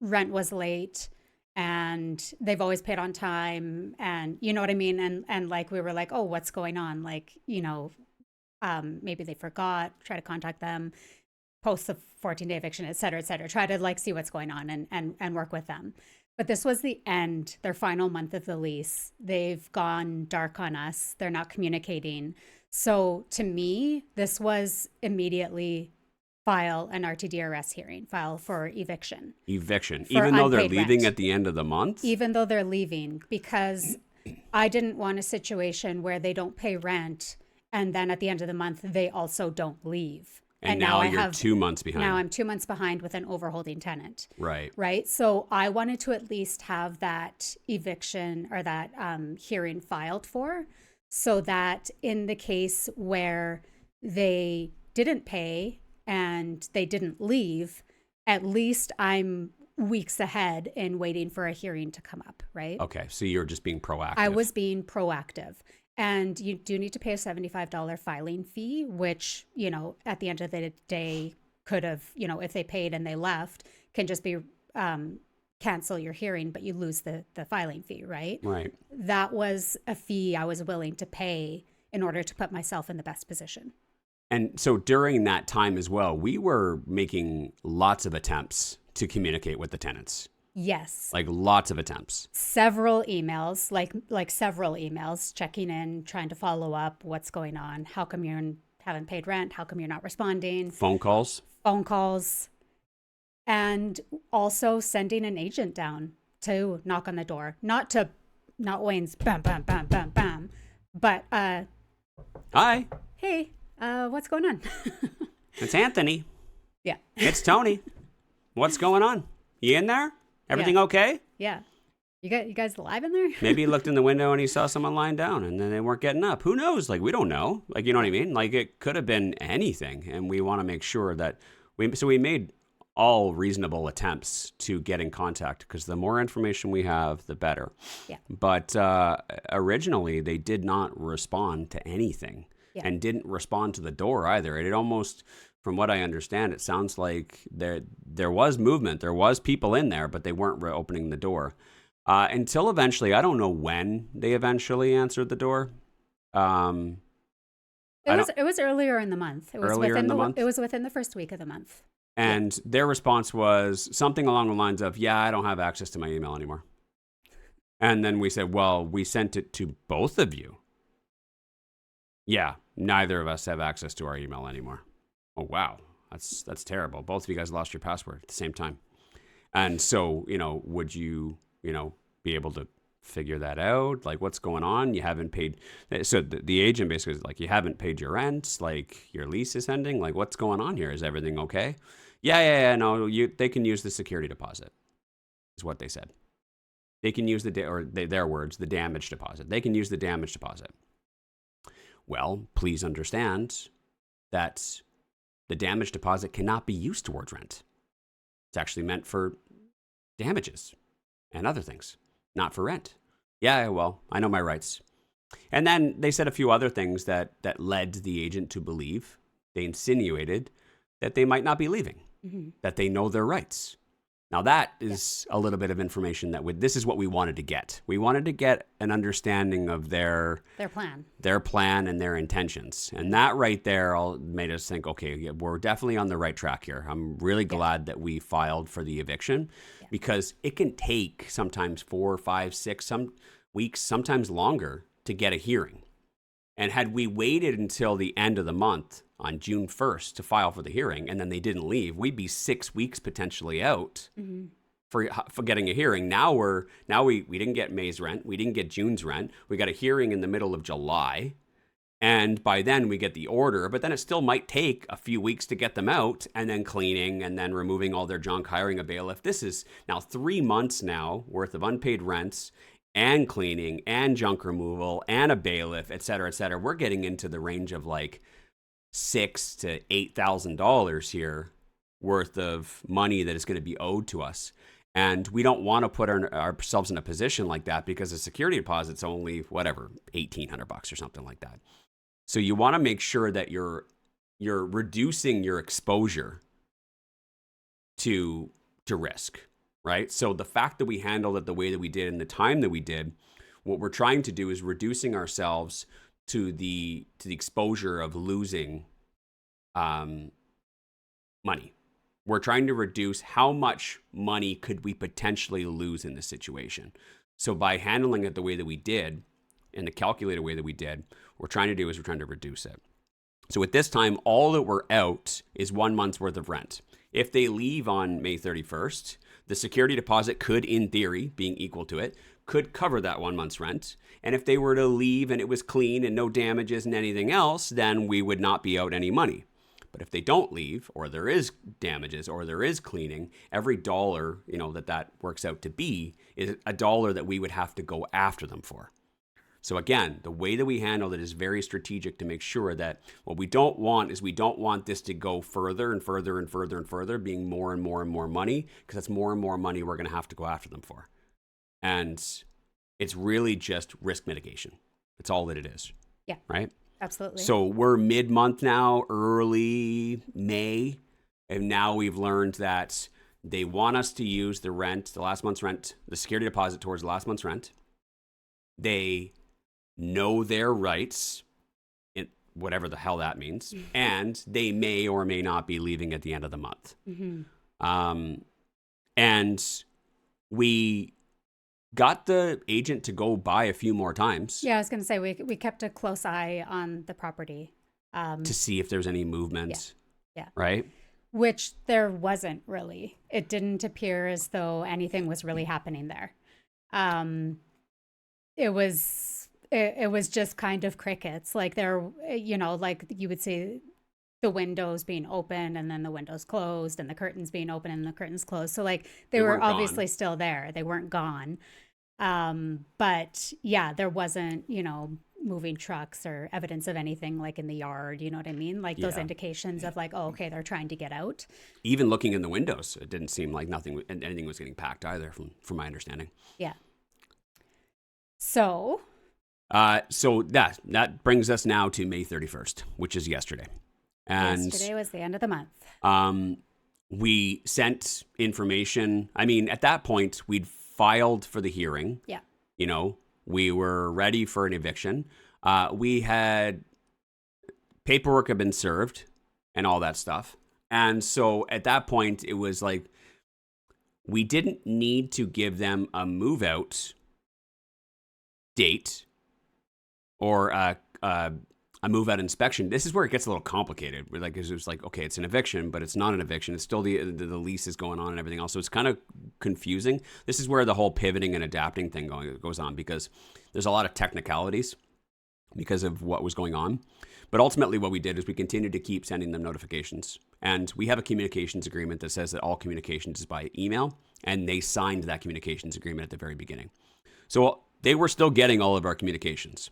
rent was late and they've always paid on time, and you know what I mean? And like we were like, oh, what's going on? Like, maybe they forgot, try to contact them, post the 14-day eviction, et cetera, try to like see what's going on and work with them. But this was their final month of the lease. They've gone dark on us. They're not communicating. So to me, this was immediately file an RTDRS hearing, file for eviction. Even though they're leaving rent at the end of the month? Even though they're leaving, because I didn't want a situation where they don't pay rent and then at the end of the month, they also don't leave. And now you're 2 months behind. Now I'm 2 months behind with an overholding tenant. Right. Right. So I wanted to at least have that eviction or that hearing filed for, so that in the case where they didn't pay and they didn't leave, at least I'm weeks ahead in waiting for a hearing to come up, right? Okay, so you're just being proactive. I was being proactive. And you do need to pay a $75 filing fee, which, at the end of the day could have, if they paid and they left, can just be cancel your hearing, but you lose the filing fee, right? Right. That was a fee I was willing to pay in order to put myself in the best position. And so during that time as well, we were making lots of attempts to communicate with the tenants. Yes. Like lots of attempts. Several emails, like several emails, checking in, trying to follow up. What's going on? How come you haven't paid rent? How come you're not responding? Phone calls. And also sending an agent down to knock on the door. Not Wayne's bam, bam, bam, bam, bam. But, Hi, hey, what's going on? it's Anthony. Yeah. It's Tony. What's going on? You in there? Everything okay? Yeah. You guys alive in there? Maybe he looked in the window and he saw someone lying down and then they weren't getting up. Who knows? Like, we don't know. Like, you know what I mean? Like, it could have been anything. And we want to make sure that we made all reasonable attempts to get in contact because the more information we have, the better. Yeah. But originally, they did not respond to anything and didn't respond to the door either. It almost, from what I understand, it sounds like there was movement. There was people in there, but they weren't opening the door. Until eventually, I don't know when they eventually answered the door. It was earlier in the month. It was Earlier in the month? It was within the first week of the month. And their response was something along the lines of, yeah, I don't have access to my email anymore. And then we said, well, we sent it to both of you. Yeah, neither of us have access to our email anymore. Oh, wow. That's terrible. Both of you guys lost your password at the same time. And so, would you, be able to figure that out? Like, what's going on? You haven't paid. So the agent basically was like, you haven't paid your rent. Like, your lease is ending. Like, what's going on here? Is everything okay? Yeah. No, they can use the security deposit, is what they said. They can use their words, the damage deposit. They can use the damage deposit. Well, please understand that the damage deposit cannot be used towards rent. It's actually meant for damages and other things, not for rent. Yeah, well, I know my rights. And then they said a few other things that led the agent to believe. They insinuated that they might not be leaving, that they know their rights. Now, that is a little bit of information this is what we wanted to get. We wanted to get an understanding of their plan and their intentions. And that right there all made us think, okay, we're definitely on the right track here. I'm really glad that we filed for the eviction because it can take sometimes 4, 5, 6, some weeks, sometimes longer to get a hearing. And had we waited until the end of the month on June 1st to file for the hearing, and then they didn't leave, we'd be 6 weeks potentially out for getting a hearing. Now we didn't get May's rent. We didn't get June's rent. We got a hearing in the middle of July. And by then we get the order, but then it still might take a few weeks to get them out and then cleaning and then removing all their junk, hiring a bailiff. This is now 3 months now worth of unpaid rents and cleaning and junk removal and a bailiff, et cetera, et cetera. We're getting into the range of like $6,000 to $8,000 here worth of money that is going to be owed to us. And we don't want to put ourselves in a position like that because the security deposit's only, $1,800 or something like that. So you want to make sure that you're reducing your exposure to risk, right? So the fact that we handled it the way that we did and the time that we did, what we're trying to do is reducing ourselves to the exposure of losing money. We're trying to reduce how much money could we potentially lose in this situation. So by handling it the way that we did, in the calculated way that we did, what we're trying to reduce it. So at this time, all that we're out is 1 month's worth of rent. If they leave on May 31st, the security deposit could, in theory, being equal to it, could cover that 1 month's rent. And if they were to leave and it was clean and no damages and anything else, then we would not be out any money. But if they don't leave, or there is damages, or there is cleaning, every dollar, that works out to be is a dollar that we would have to go after them for. So again, the way that we handled it is very strategic to make sure that what we don't want is we don't want this to go further and further and further and further, being more and more and more money, because that's more and more money we're going to have to go after them for. And it's really just risk mitigation. That's all that it is. Yeah. Right? Absolutely. So we're mid-month now, early May, and now we've learned that they want us to use the last month's rent, the security deposit towards the last month's rent. They know their rights, whatever the hell that means, and they may or may not be leaving at the end of the month. And we got the agent to go by a few more times. Yeah, I was going to say we kept a close eye on the property to see if there's any movement. Yeah. Right? Which there wasn't really. It didn't appear as though anything was really happening there. It was just kind of crickets. Like there, like you would see the windows being open and then the windows closed and the curtains being open and the curtains closed. So like they were obviously still there. They weren't gone. But yeah, there wasn't, moving trucks or evidence of anything like in the yard. You know what I mean? Like those indications of like, oh, okay, they're trying to get out. Even looking in the windows, it didn't seem like anything was getting packed either from my understanding. Yeah. So that brings us now to May 31st, which is yesterday. And yesterday was the end of the month. We sent information. I mean, at that point, we'd filed for the hearing. Yeah. We were ready for an eviction. We had paperwork had been served and all that stuff. And so at that point, it was like we didn't need to give them a move out date or a move out inspection. This is where it gets a little complicated. It's like, okay, it's an eviction, but it's not an eviction. It's still the lease is going on and everything else. So it's kind of confusing. This is where the whole pivoting and adapting thing goes on, because there's a lot of technicalities because of what was going on. But ultimately what we did is we continued to keep sending them notifications. And we have a communications agreement that says that all communications is by email. And they signed that communications agreement at the very beginning. So they were still getting all of our communications.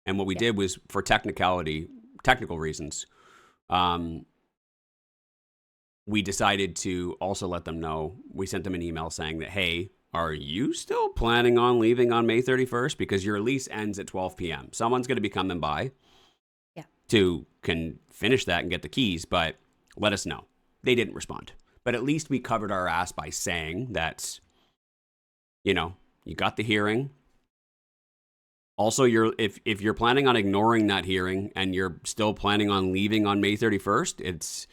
And what we did was, for technical reasons, we decided to also let them know. We sent them an email saying that, hey, are you still planning on leaving on May 31st? Because your lease ends at 12 p.m. Someone's going to be coming by can finish that and get the keys, but let us know. They didn't respond. But at least we covered our ass by saying that, you got the hearing. Also, if you're planning on ignoring that hearing and you're still planning on leaving on May 31st, it's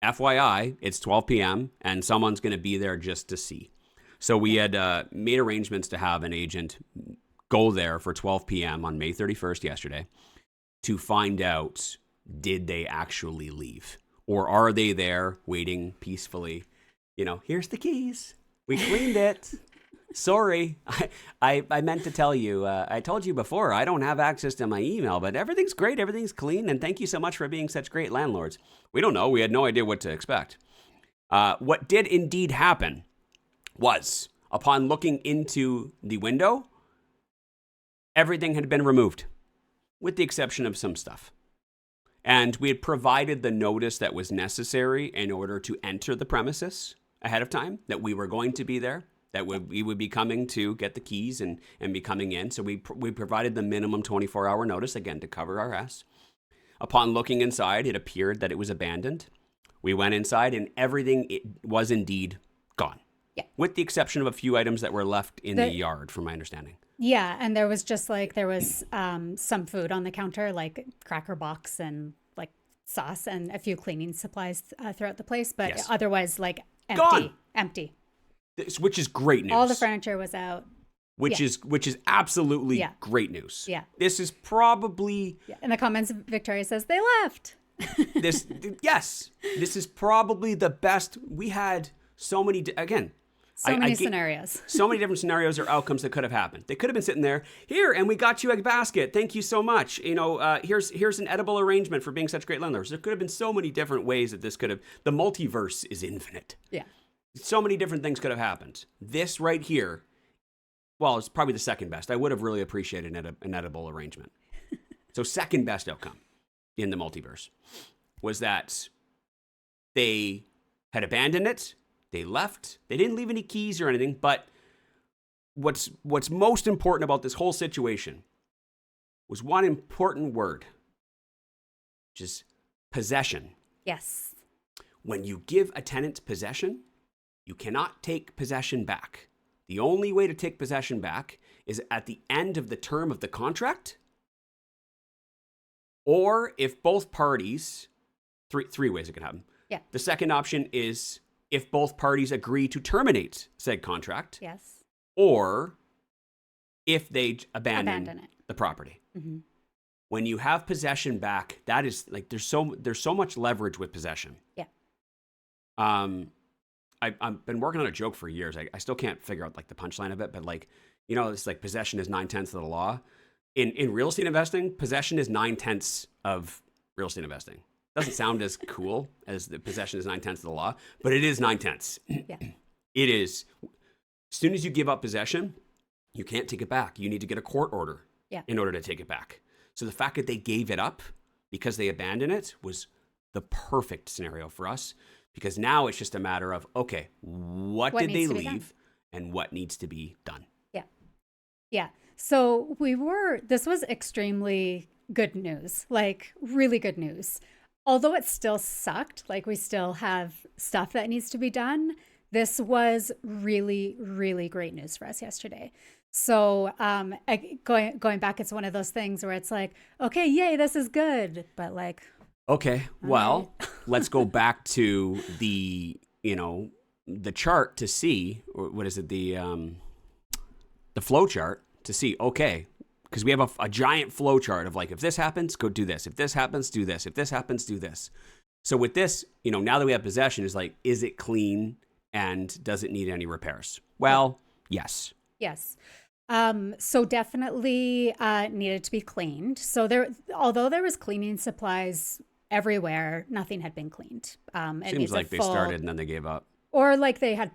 FYI, it's 12 p.m. and someone's going to be there just to see. So we had made arrangements to have an agent go there for 12 p.m. on May 31st yesterday to find out, did they actually leave? Or are they there waiting peacefully? Here's the keys. We cleaned it. Sorry, I meant to tell you. I told you before, I don't have access to my email, but everything's great. Everything's clean. And thank you so much for being such great landlords. We don't know. We had no idea what to expect. What did indeed happen was, upon looking into the window, everything had been removed, with the exception of some stuff. And we had provided the notice that was necessary in order to enter the premises ahead of time, that we were going to be there, that we would be coming to get the keys and be coming in. So we provided the minimum 24-hour notice, again, to cover our ass. Upon looking inside, it appeared that it was abandoned. We went inside and everything was indeed gone. Yeah. With the exception of a few items that were left in the yard, from my understanding. Yeah, and there was some food on the counter, like cracker box and like sauce and a few cleaning supplies throughout the place, but otherwise like empty. Gone. Empty. Which is great news. All the furniture was out. Which is absolutely great news. Yeah. This is probably... Yeah. In the comments, Victoria says, they left. This is probably the best. We had so many, many scenarios. So many different scenarios or outcomes that could have happened. They could have been sitting there, here, and we got you a basket. Thank you so much. Here's an edible arrangement for being such great landlords. There could have been so many different ways that this could have... The multiverse is infinite. Yeah. So many different things could have happened. This right here Well, it's probably the second best. I would have really appreciated an edible arrangement. So second best outcome in the multiverse was that they had abandoned it. They left. They didn't leave any keys or anything. But what's most important about this whole situation was one important word, which is possession. Yes. When you give a tenant possession, you cannot take possession back. The only way to take possession back is at the end of the term of the contract, or if both parties, three ways it can happen. Yeah. The second option is if both parties agree to terminate said contract, Yes. or if they abandon it. the property. Mm-hmm. When you have possession back, that is like there's so much leverage with possession. Yeah. I've been working on a joke for years. I still can't figure out like the punchline of it, but like, you know, it's like possession is 9/10 of the law. In real estate investing, possession is 9/10 of real estate investing. Doesn't sound as cool as the possession is 9/10 of the law, but it is 9/10. Yeah. It is. As soon as you give up possession, you can't take it back. You need to get a court order in order to take it back. So the fact that they gave it up because they abandoned it was the perfect scenario for us, because now it's just a matter of, okay, what did they leave and what needs to be done? Yeah. Yeah. So this was extremely good news, like really good news. Although it still sucked, like we still have stuff that needs to be done, this was really, really great news for us yesterday. So going back, it's one of those things where it's like, okay, yay, this is good. But like, okay, well, let's go back to the chart to see, or what is it, the flow chart to see, okay, because we have a giant flow chart of like, if this happens, go do this. If this happens, do this. If this happens, do this. So with this, now that we have possession, is like, is it clean and does it need any repairs? Well, yes. Yes. So definitely needed to be cleaned. So although there was cleaning supplies everywhere, nothing had been cleaned. Seems like they started and then they gave up. Or like they had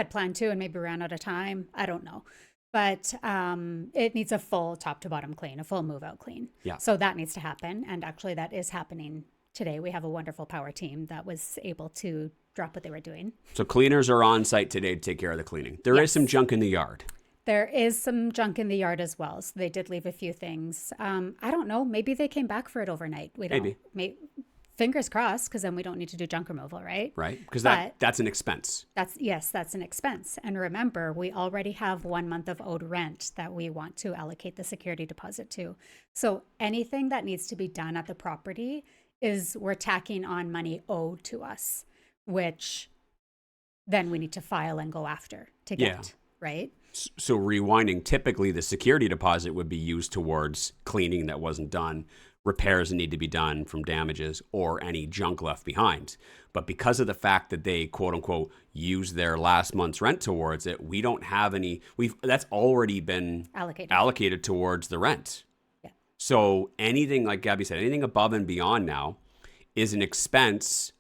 planned to and maybe ran out of time. I don't know. But it needs a full top to bottom clean, a full move out clean. Yeah. So that needs to happen. And actually that is happening today. We have a wonderful power team that was able to drop what they were doing. So cleaners are on site today to take care of the cleaning. There is some junk in the yard. There is some junk in the yard as well. So they did leave a few things. I don't know. Maybe they came back for it overnight. We don't. Maybe. Fingers crossed, because then we don't need to do junk removal, right? Right. Because that's an expense. That's an expense. And remember, we already have 1 month of owed rent that we want to allocate the security deposit to. So anything that needs to be done at the property we're tacking on money owed to us, which then we need to file and go after to get, right? So rewinding, typically the security deposit would be used towards cleaning that wasn't done, repairs that need to be done from damages, or any junk left behind. But because of the fact that they, quote unquote, use their last month's rent towards it, we don't have any, that's already been allocated towards the rent. Yeah. So anything, like Gabby said, anything above and beyond now is an expense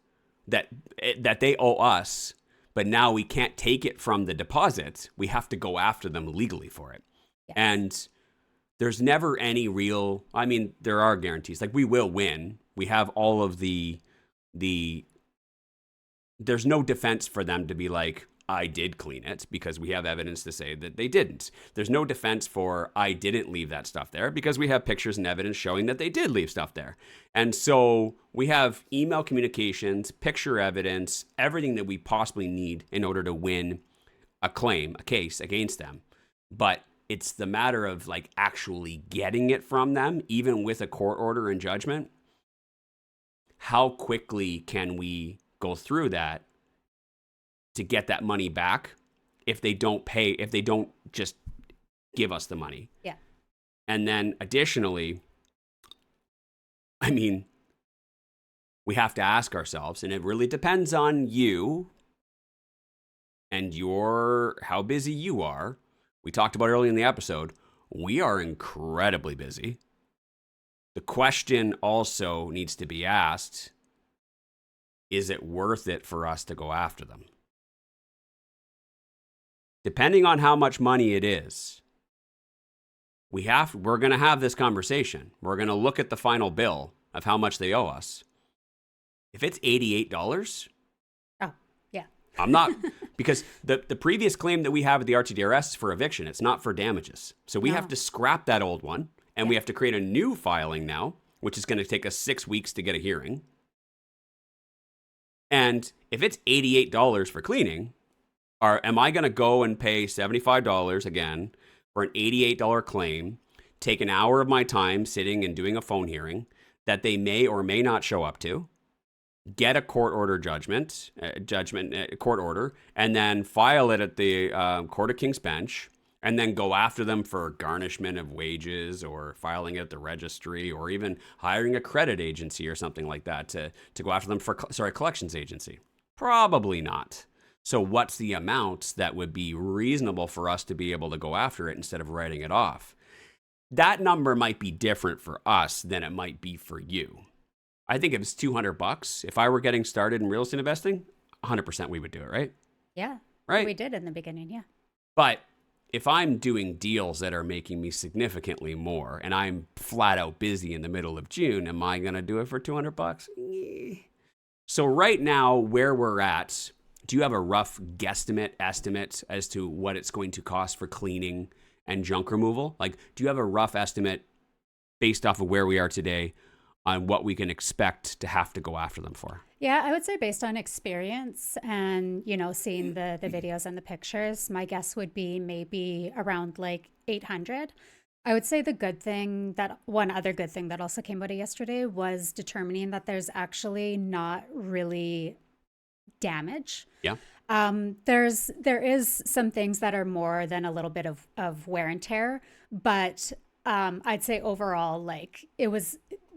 that they owe us. But now we can't take it from the deposit. We have to go after them legally for it. Yes. And there's never any real, there are guarantees. Like, we will win. We have all of the there's no defense for them to be like, I did clean it, because we have evidence to say that they didn't. There's no defense for I didn't leave that stuff there, because we have pictures and evidence showing that they did leave stuff there. And so we have email communications, picture evidence, everything that we possibly need in order to win a case against them. But it's the matter of like actually getting it from them, even with a court order and judgment. How quickly can we go through that to get that money back if they don't pay, if they don't just give us the money? Yeah. And then additionally, we have to ask ourselves, and it really depends on you and how busy you are. We talked about earlier in the episode, we are incredibly busy. The question also needs to be asked, is it worth it for us to go after them? depending on how much money it is, we're going to have this conversation. We're going to look at the final bill of how much they owe us. If it's $88, Oh, yeah. I'm not, because the previous claim that we have at the RTDRS is for eviction. It's not for damages. So we No. have to scrap that old one, and we have to create a new filing now, which is going to take us 6 weeks to get a hearing. And if it's $88 for cleaning, am I going to go and pay $75 again for an $88 claim, take an hour of my time sitting and doing a phone hearing that they may or may not show up to, get a court order court order, and then file it at the Court of King's Bench, and then go after them for garnishment of wages or filing it at the registry or even hiring a credit agency or something like that to go after them for, collections agency? Probably not. So what's the amount that would be reasonable for us to be able to go after it instead of writing it off? That number might be different for us than it might be for you. I think if it's $200, if I were getting started in real estate investing, 100% we would do it, right? Yeah. Right? We did in the beginning, yeah. But if I'm doing deals that are making me significantly more and I'm flat out busy in the middle of June, am I going to do it for $200? So right now, where we're at, do you have a rough estimate as to what it's going to cost for cleaning and junk removal? Like, do you have a rough estimate based off of where we are today on what we can expect to have to go after them for? Yeah, I would say based on experience and, seeing the videos and the pictures, my guess would be maybe around like 800. I would say one other good thing that also came out of yesterday was determining that there's actually not really damage. Yeah. There is some things that are more than a little bit of wear and tear, but I'd say overall, like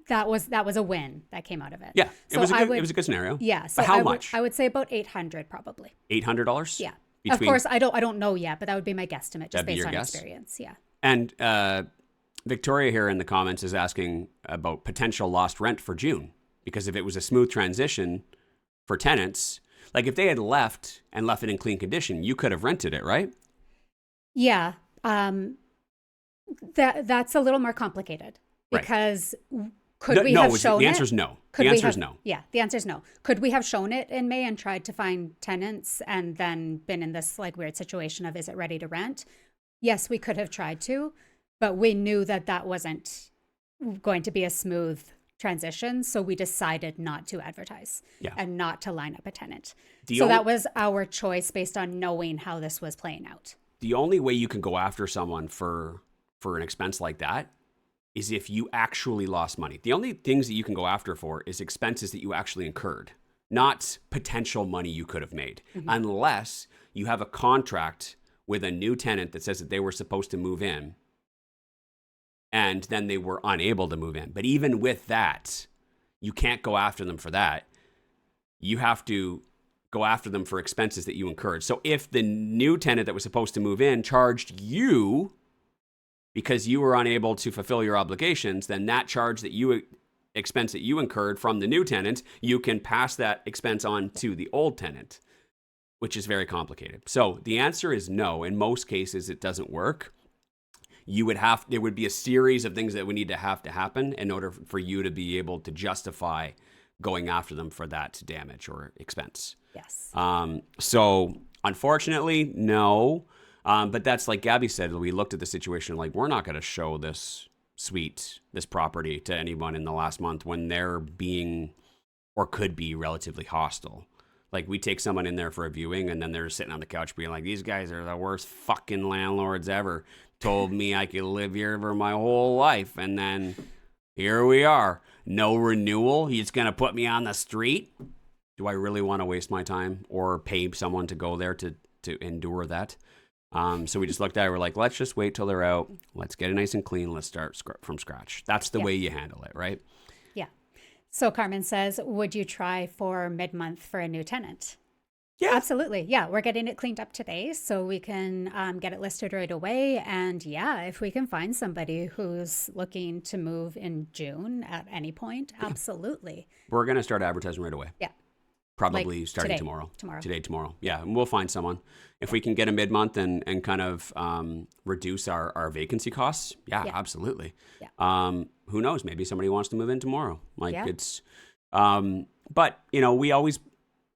that was a win that came out of it. Yeah, it So was a good scenario. Yeah. So But how much? I would say about 800 probably. $800? Yeah. Between, of course, I don't know yet, but that would be my guesstimate just That'd be based your on guess? experience. Yeah. And Victoria here in the comments is asking about potential lost rent for June, because if it was a smooth transition for tenants, like if they had left it in clean condition, you could have rented it, right? Yeah. That's a little more complicated Right. because could we have shown it? The answer is no. Could The we answer is have- no. Yeah, the answer is no. Could we have shown it in May and tried to find tenants and then been in this like weird situation of is it ready to rent? Yes, we could have tried to, but we knew that wasn't going to be a smooth transition, so we decided not to advertise and not to line up a tenant. That was our choice based on knowing how this was playing out. The only way you can go after someone for an expense like that is if you actually lost money. The only things that you can go after for is expenses that you actually incurred, not potential money you could have made, unless you have a contract with a new tenant that says that they were supposed to move in and then they were unable to move in. But even with that, you can't go after them for that. You have to go after them for expenses that you incurred. So if the new tenant that was supposed to move in charged you because you were unable to fulfill your obligations, then that expense that you incurred from the new tenant, you can pass that expense on to the old tenant, which is very complicated. So the answer is no. In most cases, it doesn't work. There would be a series of things that would need to happen in order for you to be able to justify going after them for that damage or expense. Yes. So unfortunately, no. But that's like Gabby said, we looked at the situation like we're not going to show this property to anyone in the last month when they're being or could be relatively hostile. Like we take someone in there for a viewing and then they're sitting on the couch being like, these guys are the worst fucking landlords ever. Told me I could live here for my whole life. And then here we are. No renewal. He's going to put me on the street. Do I really want to waste my time or pay someone to go there to endure that? So we just looked at it. We're like, let's just wait till they're out. Let's get it nice and clean. Let's start from scratch. That's the way you handle it, right? Yeah. So Carmen says, would you try for mid-month for a new tenant? Yeah. Absolutely. Yeah. We're getting it cleaned up today so we can get it listed right away. And yeah, if we can find somebody who's looking to move in June at any point, absolutely. We're going to start advertising right away. Yeah. Probably starting today. tomorrow. Tomorrow. Today, tomorrow. Yeah, and we'll find someone. If we can get a mid-month and kind of reduce our vacancy costs, yeah. Absolutely. Yeah. Who knows? Maybe somebody wants to move in tomorrow. Like Yeah. it's, but you know, we always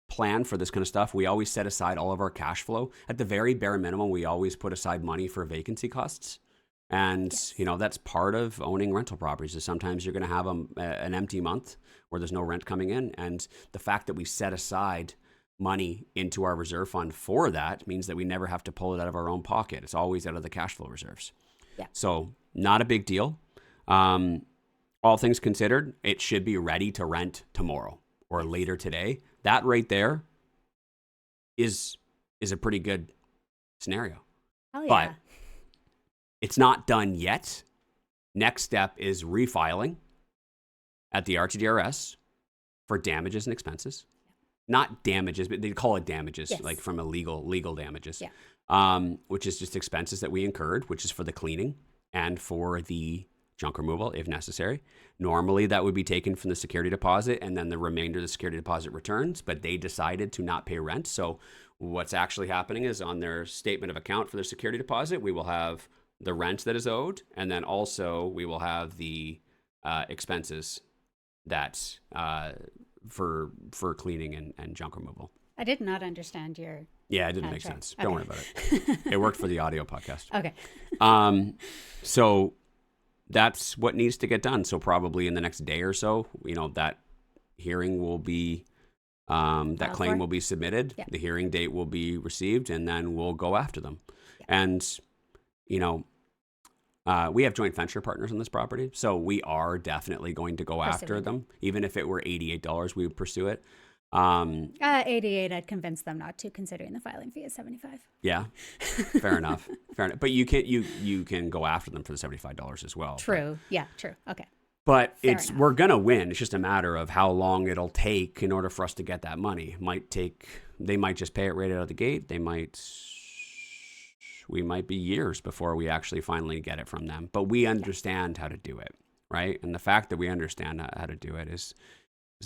plan for this kind of stuff. We always set aside all of our cash flow. At the very bare minimum, we always put aside money for vacancy costs. And, you know, that's part of owning rental properties is sometimes you're going to have an empty month where there's no rent coming in. And the fact that we set aside money into our reserve fund for that means that we never have to pull it out of our own pocket. It's always out of the cash flow reserves. Yeah. So not a big deal. All things considered, it should be ready to rent tomorrow or later today. That right there is a pretty good scenario. Oh, yeah. But it's not done yet. Next step is refiling at the RTDRS for damages and expenses. Not damages, but they call it damages, like from a legal damages, which is just expenses that we incurred, which is for the cleaning and for the junk removal if necessary. Normally that would be taken from the security deposit and then the remainder of the security deposit returns, but they decided to not pay rent. So what's actually happening is on their statement of account for their security deposit, we will have the rent that is owed, and then also we will have the expenses that for cleaning and junk removal. I did not understand your Yeah, it didn't make contract. sense. Don't worry about it. It worked for the audio podcast. Okay. So that's what needs to get done. So probably in the next day or so, you know, that hearing will be, that claim will be submitted. Yeah. The hearing date will be received, and then we'll go after them. Yeah. And, you know, we have joint venture partners on this property, so we are definitely going to go after them. Even if it were $88, we would pursue it. 88, I'd convince them not to, considering the filing fee is 75. Yeah, fair enough. Fair enough. But you can go after them for the $75 as well. True. Yeah, true. Okay. But Fair it's enough. we're gonna win. It's just a matter of how long it'll take in order for us to get that money. They might just pay it right out of the gate. We might be years before we actually finally get it from them. But we understand how to do it, right? And the fact that we understand how to do it is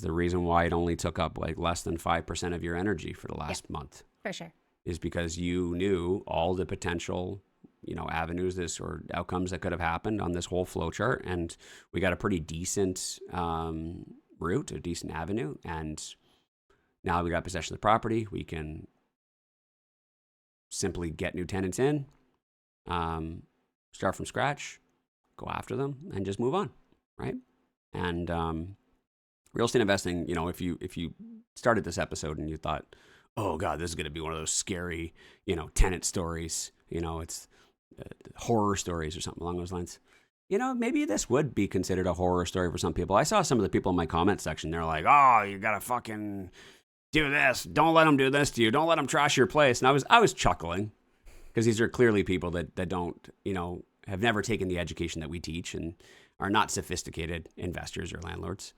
the reason why it only took up like less than 5% of your energy for the last month. For sure. Is because you knew all the potential, you know, avenues or outcomes that could have happened on this whole flow chart. And we got a pretty decent route, a decent avenue. And now we got possession of the property. We can simply get new tenants in, start from scratch, go after them, and just move on, right? And real estate investing, you know, if you started this episode and you thought, oh God, this is going to be one of those scary, you know, tenant stories, you know, it's horror stories or something along those lines. You know, maybe this would be considered a horror story for some people. I saw some of the people in my comment section. They're like, oh, you got to fucking do this. Don't let them do this to you. Don't let them trash your place. And I was chuckling because these are clearly people that don't, you know, have never taken the education that we teach and are not sophisticated investors or landlords.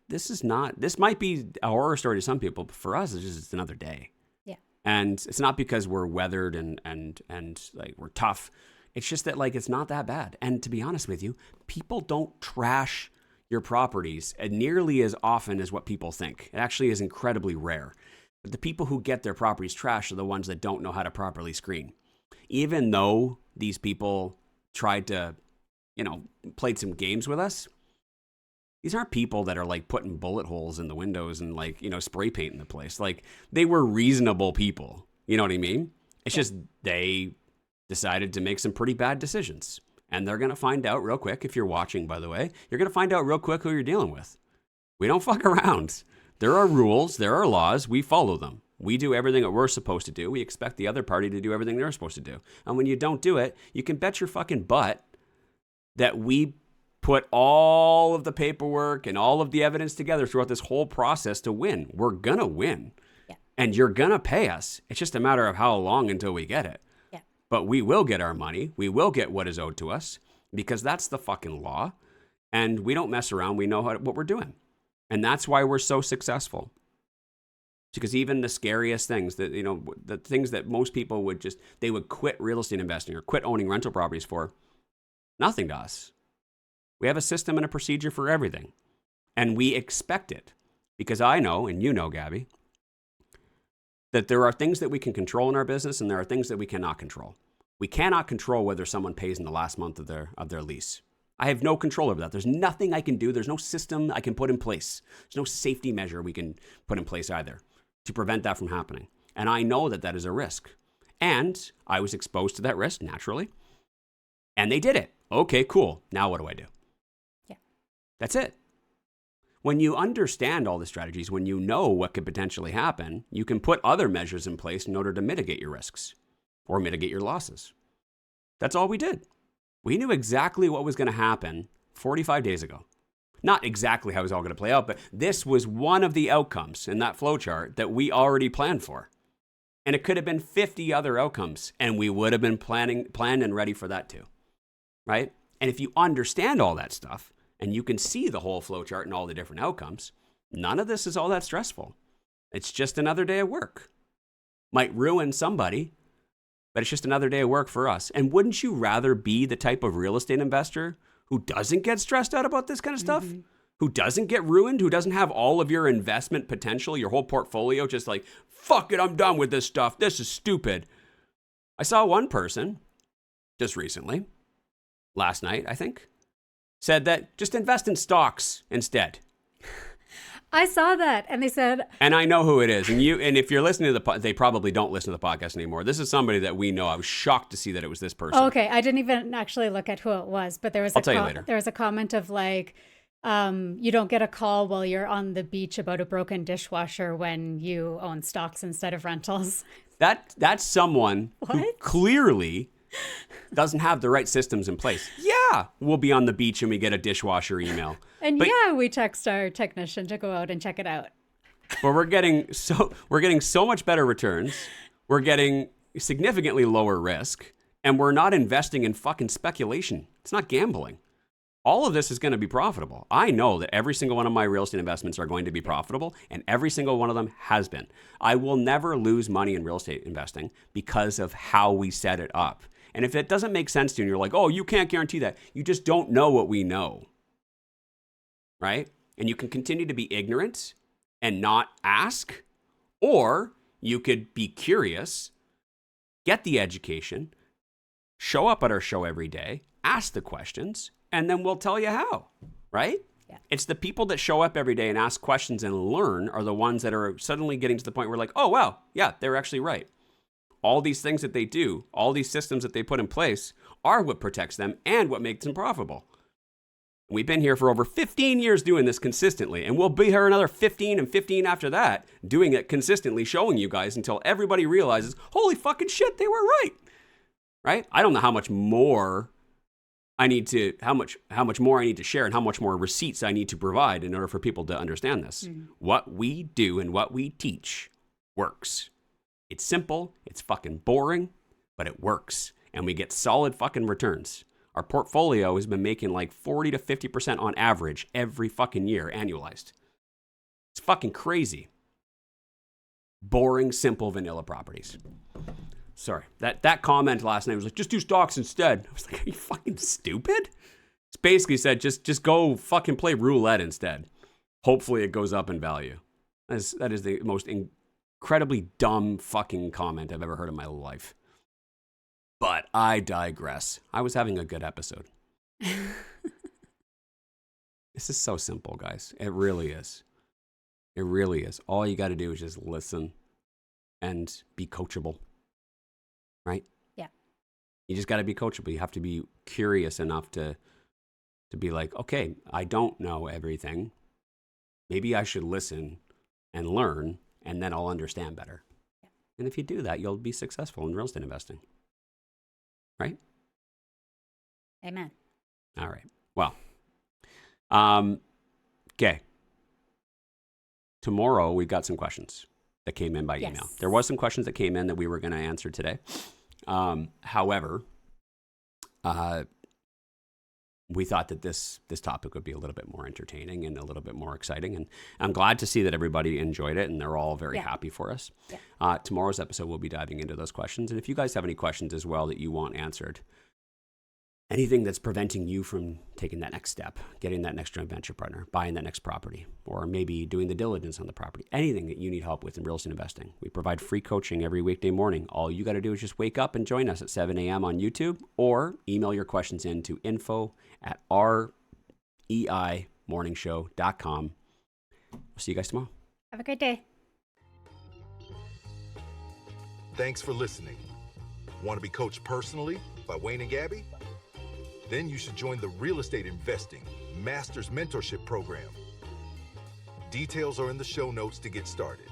This might be a horror story to some people, but for us, it's another day. Yeah. And it's not because we're weathered and like we're tough. It's just that like, it's not that bad. And to be honest with you, people don't trash your properties nearly as often as what people think. It actually is incredibly rare. But the people who get their properties trashed are the ones that don't know how to properly screen. Even though these people tried to, you know, played some games with us, these aren't people that are like putting bullet holes in the windows and like, you know, spray painting the place. Like they were reasonable people. You know what I mean? It's just they decided to make some pretty bad decisions. And they're going to find out real quick. If you're watching, by the way, you're going to find out real quick who you're dealing with. We don't fuck around. There are rules. There are laws. We follow them. We do everything that we're supposed to do. We expect the other party to do everything they're supposed to do. And when you don't do it, you can bet your fucking butt that we put all of the paperwork and all of the evidence together throughout this whole process to win. We're going to win. Yeah. And you're going to pay us. It's just a matter of how long until we get it. Yeah. But we will get our money. We will get what is owed to us because that's the fucking law. And we don't mess around. We know what we're doing. And that's why we're so successful. Because even the scariest things that, you know, the things that most people they would quit real estate investing or quit owning rental properties for, nothing to us. We have a system and a procedure for everything. And we expect it. Because I know, and you know, Gabby, that there are things that we can control in our business and there are things that we cannot control. We cannot control whether someone pays in the last month of their lease. I have no control over that. There's nothing I can do. There's no system I can put in place. There's no safety measure we can put in place either to prevent that from happening. And I know that that is a risk. And I was exposed to that risk naturally. And they did it. Okay, cool. Now what do I do? Yeah. That's it. When you understand all the strategies, when you know what could potentially happen, you can put other measures in place in order to mitigate your risks or mitigate your losses. That's all we did. We knew exactly what was going to happen 45 days ago. Not exactly how it was all going to play out, but this was one of the outcomes in that flowchart that we already planned for. And it could have been 50 other outcomes, and we would have been planned and ready for that too, right? And if you understand all that stuff, and you can see the whole flowchart and all the different outcomes, none of this is all that stressful. It's just another day of work. Might ruin somebody, but it's just another day of work for us. And wouldn't you rather be the type of real estate investor who doesn't get stressed out about this kind of stuff? Who doesn't get ruined? Who doesn't have all of your investment potential, your whole portfolio, just like, fuck it, I'm done with this stuff. This is stupid. I saw one person just recently, last night, I think, said that just invest in stocks instead. I saw that, and they said, and I know who it is. And if you're listening to they probably don't listen to the podcast anymore. This is somebody that we know. I was shocked to see that it was this person. Okay, I didn't even actually look at who it was, but there was I'll tell you later. There was a comment of like, you don't get a call while you're on the beach about a broken dishwasher when you own stocks instead of rentals. That's someone who clearly doesn't have the right systems in place. Yeah, we'll be on the beach and we get a dishwasher email. And we text our technician to go out and check it out. But we're getting so much better returns. We're getting significantly lower risk, and we're not investing in fucking speculation. It's not gambling. All of this is going to be profitable. I know that every single one of my real estate investments are going to be profitable, and every single one of them has been. I will never lose money in real estate investing because of how we set it up. And if it doesn't make sense to you and you're like, oh, you can't guarantee that, you just don't know what we know, right? And you can continue to be ignorant and not ask, or you could be curious, get the education, show up at our show every day, ask the questions, and then we'll tell you how, right? Yeah. It's the people that show up every day and ask questions and learn are the ones that are suddenly getting to the point where like, oh, wow, yeah, they're actually right. All these things that they do, all these systems that they put in place are what protects them and what makes them profitable. We've been here for over 15 years doing this consistently, and we'll be here another 15 and 15 after that, doing it consistently, showing you guys until everybody realizes, holy fucking shit, they were right. Right? I don't know how much more I need to, how much more I need to share and how much more receipts I need to provide in order for people to understand this. Mm-hmm. What we do and what we teach works. It's simple, it's fucking boring, but it works. And we get solid fucking returns. Our portfolio has been making like 40 to 50% on average every fucking year, annualized. It's fucking crazy. Boring, simple, vanilla properties. Sorry, that comment last night was like, just do stocks instead. I was like, are you fucking stupid? It's basically said, just go fucking play roulette instead. Hopefully it goes up in value. That is the most incredibly dumb fucking comment I've ever heard in my life. But I digress. I was having a good episode. This is so simple, guys. It really is. It really is. All you got to do is just listen and be coachable. Right? Yeah. You just got to be coachable. You have to be curious enough to be like, okay, I don't know everything. Maybe I should listen and learn, and then I'll understand better. Yeah. And if you do that, you'll be successful in real estate investing. Right? Amen. All right. Well, okay. Tomorrow, we've got some questions that came in by email. There was some questions that came in that we were going to answer today. However, we thought that this topic would be a little bit more entertaining and a little bit more exciting. And I'm glad to see that everybody enjoyed it and they're all very happy for us. Yeah. Tomorrow's episode, we'll be diving into those questions. And if you guys have any questions as well that you want answered, anything that's preventing you from taking that next step, getting that next joint venture partner, buying that next property, or maybe doing the diligence on the property, anything that you need help with in real estate investing. We provide free coaching every weekday morning. All you got to do is just wake up and join us at 7 a.m. on YouTube, or email your questions in to info@reimorningshow.com. We'll see you guys tomorrow. Have a great day. Thanks for listening. Want to be coached personally by Wayne and Gabby? Then you should join the Real Estate Investing Masters Mentorship Program. Details are in the show notes to get started.